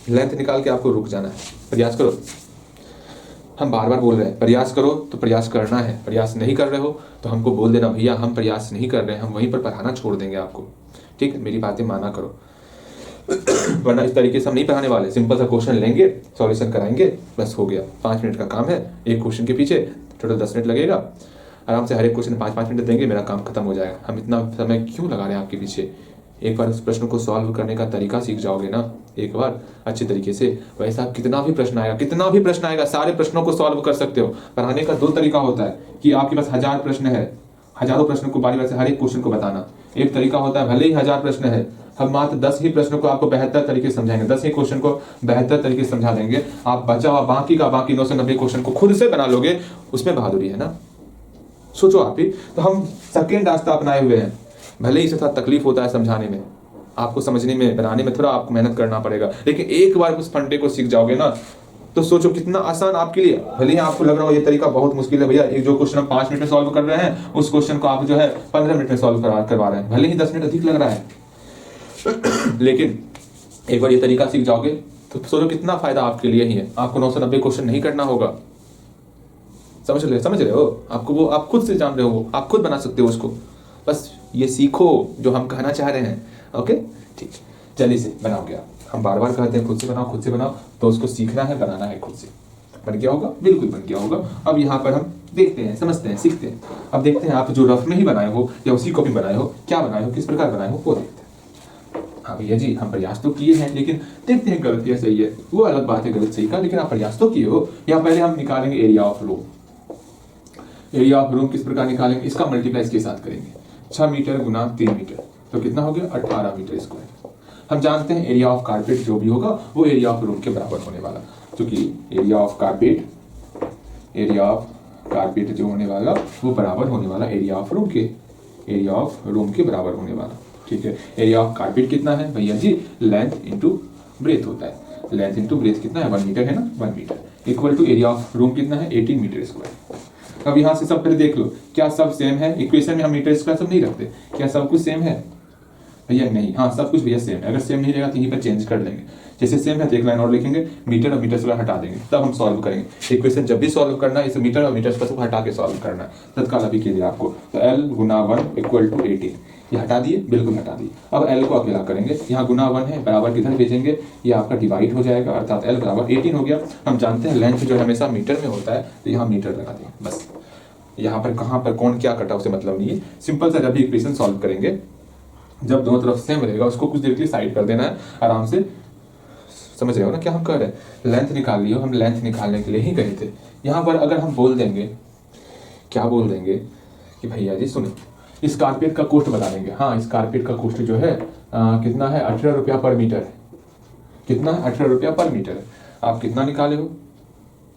लेंथ निकाल के आपको रुक जाना है, प्रयास करो। हम बार बार बोल रहे हैं प्रयास करो, तो प्रयास करना है। प्रयास नहीं कर रहे हो तो हमको बोल देना, भैया हम प्रयास नहीं कर रहे हैं, हम वहीं पर पढ़ाना छोड़ देंगे आपको, ठीक है। मेरी बातें माना करो, वरना इस तरीके से हम नहीं पढ़ाने वाले। सिंपल सा क्वेश्चन लेंगे, सॉल्यूशन कराएंगे, बस हो गया। 5 मिनट का काम है, एक क्वेश्चन के पीछे टोटल 10 मिनट लगेगा। आराम से हर एक क्वेश्चन 5-5 मिनट देंगे, मेरा काम खत्म हो जाएगा। हम इतना समय क्यों लगा रहे हैं आपके पीछे? एक बार उस प्रश्न को सॉल्व करने का तरीका सीख जाओगे ना एक बार अच्छे तरीके से, वैसा कितना भी प्रश्न आएगा, सारे प्रश्नों को सॉल्व कर सकते हो। पढ़ाने का 2 तरीका होता है कि आपके पास 1000 प्रश्न है, हजारों प्रश्न को बारी बारी से हर एक क्वेश्चन को बताना। एक तरीका होता है भले ही 1000 प्रश्न है, हम मात्र 10 ही प्रश्नों को आपको बेहतर तरीके से समझाएंगे, 10 ही क्वेश्चन को बेहतर तरीके से समझा देंगे। आप बचा हुआ बाकी 990 क्वेश्चन को खुद से बना लोगे, उसमें बहादुरी है ना। सोचो आप ही, तो हम सेकेंड रास्ता अपनाए हुए हैं। भले ही इसे थोड़ा तकलीफ होता है समझाने में, आपको समझने में, बनाने में थोड़ा आपको मेहनत करना पड़ेगा, लेकिन एक बार उस फंडे को सीख जाओगे ना तो सोचो कितना आसान आपके लिए। भले ही आपको लग रहा हो ये तरीका बहुत मुश्किल है भैया, एक जो क्वेश्चन हम 5 मिनट में सॉल्व कर रहे हैं उस क्वेश्चन को आप जो है 15 मिनट में सॉल्व करवा रहे हैं, भले ही 10 मिनट अधिक लग रहा है। लेकिन एक बार ये तरीका सीख जाओगे तो सोचो कितना फायदा आपके लिए ही है। आपको 990 क्वेश्चन नहीं करना होगा, समझ रहे हो? आपको वो आप खुद से जान रहे हो, आप खुद बना सकते हो उसको। बस ये सीखो जो हम कहना चाह रहे हैं। ओके ठीक, जल्दी से बनाओगे आप। हम बार बार कहते हैं खुद से बनाओ, तो उसको सीखना है, बनाना है खुद से। बन गया होगा, बिल्कुल बन गया होगा। अब यहाँ पर हम देखते हैं, समझते हैं, सीखते हैं। अब देखते हैं आप जो रफ में ही बनाए हो या उसी कॉपी बनाए हो, क्या बनाए हो, किस प्रकार बनाए हो, वो देखते हैं। हाँ भैया जी, हम प्रयास तो किए हैं, लेकिन देखते हैं गलत या सही है, वो अलग बात है गलत सही का, लेकिन आप प्रयास तो किए हो। यहाँ पहले हम निकालेंगे area of room. Area of room किस प्रकार निकालेंगे, इसका मल्टीप्लाई इसके साथ करेंगे। 6 मीटर गुना 3 मीटर, तो कितना हो गया, 18 मीटर स्क्वायर। हम जानते हैं एरिया ऑफ कारपेट जो भी होगा वो एरिया ऑफ रूम के बराबर होने वाला, क्योंकि एरिया ऑफ कारपेट जो होने वाला वो बराबर होने वाला एरिया ऑफ रूम के बराबर होने वाला। ठीक है, एरिया ऑफ कारपेट कितना है भैया जी, लेंथ इंटू ब्रेथ होता है। लेंथ इंटू ब्रेथ कितना है, 1 मीटर है ना, 1 metre equal to area of room कितना है, 18 मीटर स्क्वायर। अब यहाँ से सब पहले देख लो, क्या सब सेम है। इक्वेशन में हम मीटर स्क्वायर सब नहीं रखते, क्या सब कुछ सेम है भैया, नहीं। हाँ, सब कुछ भैया सेम है। अगर सेम नहीं रहेगा तो यहीं पर चेंज कर लेंगे। जैसे सेम है तो एक लाइन और लिखेंगे, मीटर और मीटर स्क्वायर हटा देंगे, तब हम सॉल्व करेंगे। इक्वेशन जब भी सॉल्व करना है इस मीटर और मीटर स्क्वायर को हटा के सॉल्व करना है। तत्काल अभी के लिए आपको तो L गुना 1 इक्वल टू 18, ये हटा दिए, बिल्कुल हटा दिए। अब L को अकेला करेंगे, यहाँ गुना 1 है, बराबर किधर भेजेंगे, ये आपका डिवाइड हो जाएगा, अर्थात L बराबर 18 हो गया। हम जानते हैं लेंथ जो हमेशा मीटर में होता है, तो यहाँ मीटर लगा देंगे बस। यहाँ पर कहाँ पर कौन क्या कटा उसे मतलब नहीं है। सिंपल सा जब भी इक्वेशन सॉल्व करेंगे, जब दोनों तरफ सेम रहेगा उसको कुछ देर के लिए साइड कर देना है, आराम से। समझ रहे हो ना क्या हम कर रहे हैं। लेंथ निकाल लियो, हम लेंथ निकालने के लिए ही गए थे। यहाँ पर अगर हम बोल देंगे, क्या बोल देंगे कि भैया जी सुनो, इस कारपेट का कॉस्ट बता देंगे। हाँ, इस कारपेट का कॉस्ट जो है कितना है, 18 रुपया पर मीटर है। कितना है, 18 रुपया पर मीटर है। आप कितना निकाले हो,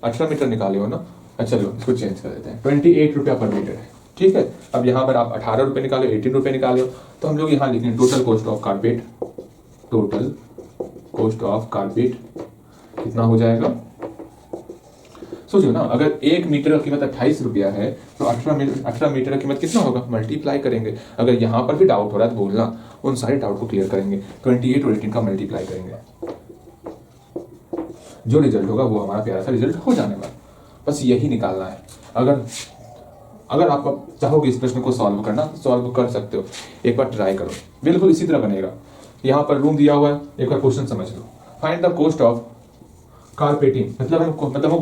18 मीटर निकाले हो ना। अच्छा चलो इसको चेंज कर देते हैं, 28 रुपया पर मीटर है। ठीक है, अब यहाँ पर आप 18 रुपये निकाले, 18 रुपये निकाले हो, तो हम लोग यहाँ लिखेंगे total cost of carpet. Total cost of carpet कितना हो जाएगा, सोचो ना। अगर 1 मीटर का कीमत 28 रुपया है तो 18 मीटर का कीमत कितना होगा, मल्टीप्लाई करेंगे। अगर यहाँ पर भी डाउट हो रहा है तो बोलना, उन सारे डाउट को क्लियर करेंगे। 28 और 18 का मल्टीप्लाई करेंगे, जो रिजल्ट होगा वो हमारा प्यारा सा रिजल्ट हो जाने वाला। बस यही निकालना है। अगर आप चाहोगे इस प्रश्न को सॉल्व करना, सॉल्व कर सकते हो, एक बार ट्राई करो, बिल्कुल इसी तरह बनेगा। यहाँ पर रूम दिया हुआ है, एक बार क्वेश्चन समझ लो। Find the cost of carpeting, मतलब हम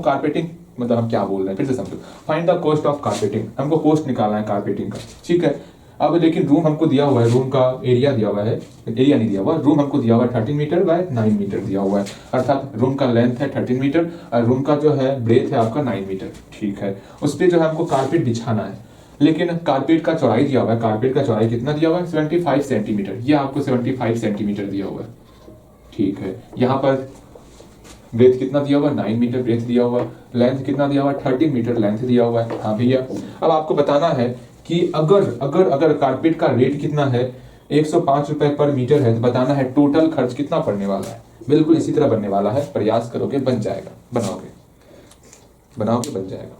कारपेटिंग, मतलब हम क्या बोल रहे हैं, फिर से समझो। Find the cost of carpeting, हमको कॉस्ट निकालना है कारपेटिंग का। ठीक है, अब लेकिन रूम हमको दिया हुआ है, रूम का एरिया दिया हुआ है, एरिया नहीं दिया हुआ, रूम हमको दिया हुआ है 13 मीटर बाय 9 मीटर दिया हुआ है, अर्थात रूम का लेंथ है 13 मीटर और रूम का जो है ब्रेथ है आपका 9 मीटर। ठीक है, उस पर जो है हमको कारपेट बिछाना है, लेकिन कारपेट का चौड़ाई दिया हुआ है। कारपेट का चौड़ाई कितना दिया हुआ है, 75 सेंटीमीटर। ये आपको 75 सेंटीमीटर दिया हुआ है। ठीक है, यहाँ पर ब्रेथ कितना दिया हुआ है, 9 मीटर ब्रेथ दिया हुआ है। लेंथ कितना दिया हुआ है, 13 मीटर लेंथ दिया हुआ है। हाँ भैया, अब आपको बताना है कि अगर कारपेट का रेट कितना है, 105 रुपए पर मीटर है, तो बताना है टोटल खर्च कितना पड़ने वाला है। बिल्कुल इसी तरह बनने वाला है, प्रयास करोगे बन जाएगा, बनाओगे बन जाएगा।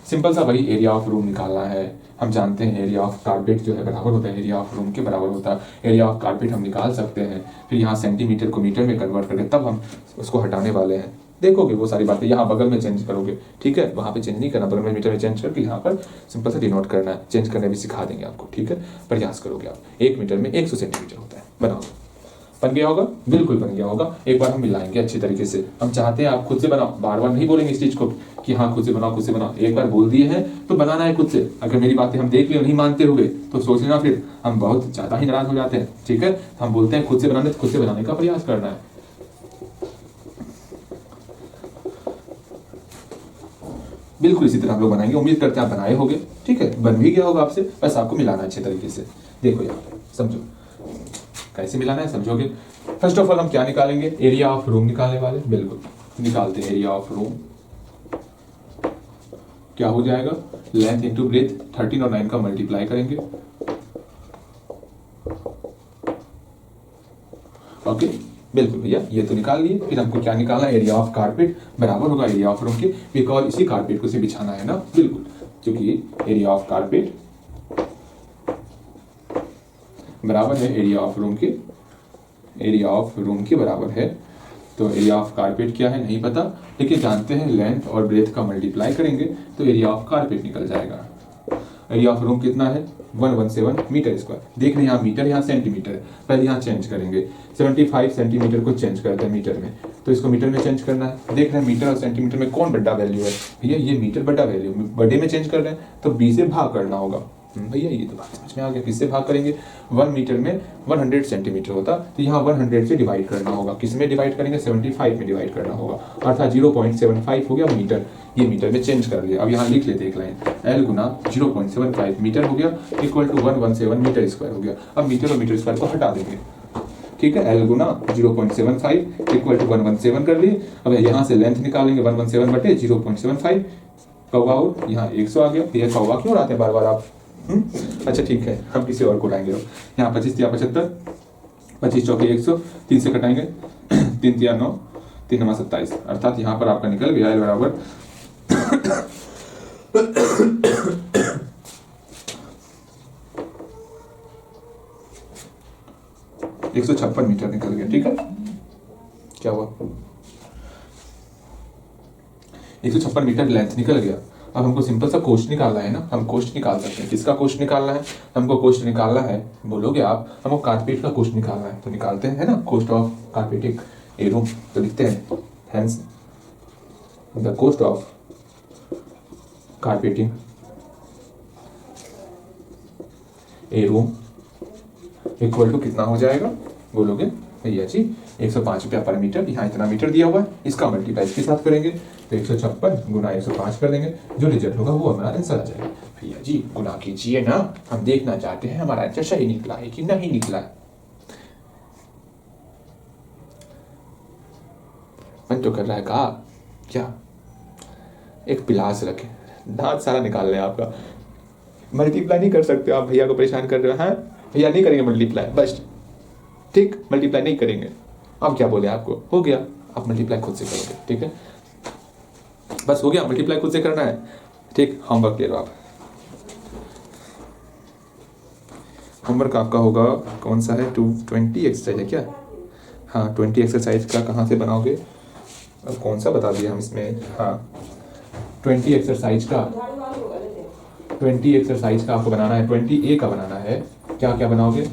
सिंपल सा वही एरिया ऑफ रूम निकालना है। हम जानते हैं एरिया ऑफ कारपेट जो है बराबर होता है एरिया ऑफ रूम के बराबर होता है। एरिया ऑफ कारपेट हम निकाल सकते हैं, फिर यहाँ सेंटीमीटर को मीटर में कन्वर्ट करके तब हम उसको हटाने वाले हैं। देखोगे वो सारी बातें, यहाँ बगल में चेंज करोगे। ठीक है, वहाँ पे चेंज नहीं करना, बगल में मीटर में चेंज करके यहाँ पर सिंपल सा डिनोट करना है। चेंज करने भी सिखा देंगे आपको। ठीक है, प्रयास करोगे आप। 1 मीटर में 100 सेंटीमीटर होता है। बनाओगे, बन गया होगा, बिल्कुल बन गया होगा। एक बार हम मिलाएंगे अच्छी तरीके से। हम चाहते हैं आप खुद से बनाओ, बार बार नहीं बोलेंगे इस चीज को कि हाँ खुद से बनाओ। एक बार बोल दिए हैं तो बनाना है खुद से। अगर मेरी बातें हम देख ले नहीं मानते हुए तो सोच लेना, फिर हम बहुत ज्यादा ही नाराज हो जाते हैं। ठीक है, हम बोलते हैं खुद से बनाने, तो खुद से बनाने का प्रयास करना है। बिल्कुल इसी तरह हम लोग बनाएंगे। उम्मीद करते हैं आप बनाए होंगे। ठीक है, बन भी गया होगा आपसे, बस आपको मिलाना अच्छे तरीके से। देखो यहाँ पे समझो कैसे मिलाना है, समझोगे। फर्स्ट ऑफ ऑल हम क्या निकालेंगे, एरिया ऑफ रूम निकालने वाले। बिल्कुल निकालते हैं एरिया ऑफ रूम। क्या हो जाएगा, लेंथ इंटू ब्रेथ, 13 और 9 का मल्टीप्लाई करेंगे। ओके, बिल्कुल भैया, ये तो निकाल लिए। फिर हमको क्या निकालना है, एरिया ऑफ कारपेट बराबर होगा एरिया ऑफ रूम के, बिकॉज इसी कारपेट को से बिछाना है ना। बिल्कुल, क्योंकि एरिया ऑफ कारपेट बराबर है एरिया ऑफ रूम के, एरिया ऑफ रूम के बराबर है। तो एरिया ऑफ कारपेट क्या है नहीं पता, लेकिन जानते हैं लेंथ और ब्रेथ का मल्टीप्लाई करेंगे तो एरिया ऑफ कारपेट निकल जाएगा। एरिया ऑफ रूम कितना है 117 मीटर स्क्वायर। देख रहे हैं यहाँ मीटर यहाँ सेंटीमीटर है, पहले यहाँ चेंज करेंगे 75 सेंटीमीटर को चेंज करते हैं मीटर में, तो इसको मीटर में चेंज करना है। देख रहे हैं मीटर और सेंटीमीटर में कौन बड़ा वैल्यू है भैया, ये मीटर बड़ा वैल्यू, बड़े में चेंज कर रहे हैं तो 20 से भाग करना होगा भैया, ये तो बात समझ में आ गया। किससे भाग करेंगे, 1 मीटर में 100 सेंटीमीटर होता तो यहाँ 100 से डिवाइड करना होगा, किस में डिवाइड करेंगे 75 में डिवाइड करना होगा, अर्थात 0.75 हो गया मीटर, ये मीटर में चेंज कर लिया। अब यहाँ लिख लेते एक लाइन, L गुना 0.75 मीटर हो गया इक्वल टू 117 मीटर स्क्वायर हो गया। अब मीटर और मीटर स्क्वायर को हटा देंगे, ठीक है, L गुना 0.75 इक्वल टू 117 कर लिए। अब यहाँ से लेंथ निकालेंगे 117 बटे 0.75, कौवा और यहाँ 100 आ गया। ये कौवा क्यों उड़ाते हैं बार बार आप, अच्छा ठीक है, हम किसी और को उड़ाएंगे। यहाँ 25 या 75, 25 चौके 100, 3 से कटाएंगे 3 या 9, 3 9 27, अर्थात यहाँ पर आपका निकल गया L बराबर 156 मीटर निकल गया। ठीक है, क्या हुआ 156 मीटर लेंथ निकल गया। अब हमको सिंपल सा कोष्ट निकालना है ना, हम कोष्ट निकाल सकते हैं। किसका कोष्ट निकालना है, हमको कोष्ट निकालना है, बोलोगे आप, हमको कारपेट का कोष्ट निकालना है, तो निकालते हैं, है ना, cost of carpeting a room, तो लिखते हैं hence the cost of carpeting a room equal to कितना हो जाएगा, बोलोगे भैया जी 105 रुपया पर मीटर, यहाँ इतना मीटर दिया हुआ है, इसका मल्टीप्लाई इसके साथ करेंगे तो 156 गुना 105 कर देंगे, जो रिजल्ट होगा वो हमारा आंसर आ जाएगा। भैया जी गुना कीजिए ना, हम देखना चाहते हैं हमारा आंसर सही निकला है कि नहीं निकला है। मन तो कर रहा है का क्या, एक पिलास रखे, दांत सारा निकाल लें आपका। मल्टीप्लाई नहीं कर सकते आप, भैया को परेशान कर रहे हो, हाँ भैया नहीं करेंगे मल्टीप्लाई, बस ठीक, मल्टीप्लाई नहीं करेंगे। अब क्या बोले आपको, हो गया, आप मल्टीप्लाई खुद से करोगे, ठीक है, बस हो गया, मल्टीप्लाई खुद से करना है, ठीक। होमवर्क ले लो आप, होमवर्क आपका होगा कौन सा है, 220 एक्सरसाइज है क्या, हाँ 20 एक्सरसाइज का कहाँ से बनाओगे, अब कौन सा बता दिया हम इसमें, हाँ 20 एक्सरसाइज का आपको बनाना है, 20A का बनाना है। क्या क्या बनाओगे,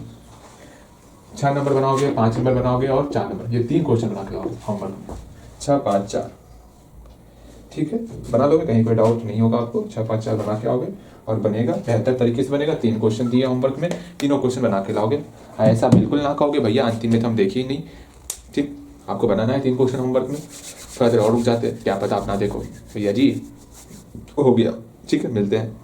6 नंबर बनाओगे, 5 नंबर बनाओगे और 4 नंबर, ये 3 क्वेश्चन बना के लाओगे होमवर्क में, 6 5 4, ठीक है, बना लोगे, कहीं कोई डाउट नहीं होगा आपको, 6 5 4 बना के आओगे और बनेगा, बेहतर तरीके से बनेगा। 3 क्वेश्चन दिए होमवर्क में, तीनों क्वेश्चन बना के लाओगे, ऐसा बिल्कुल ना कहोगे भैया अंतिम में तो हम देखे ही नहीं, ठीक, आपको बनाना है 3 क्वेश्चन होमवर्क में, थोड़ा देर और रुक जाते, क्या पता आप ना देखो, भैया जी हो गया, ठीक है, मिलते हैं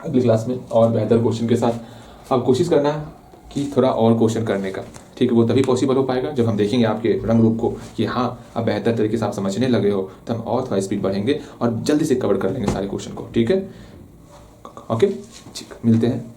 अगली क्लास में और बेहतर क्वेश्चन के साथ। अब कोशिश करना है कि थोड़ा और क्वेश्चन करने का, ठीक है, वो तभी पॉसिबल हो पाएगा जब हम देखेंगे आपके रंग रूप को कि हाँ अब बेहतर तरीके से आप समझने लगे हो, तो हम और थोड़ा स्पीड बढ़ेंगे और जल्दी से कवर कर लेंगे सारे क्वेश्चन को, ठीक है, ओके, ठीक, मिलते हैं।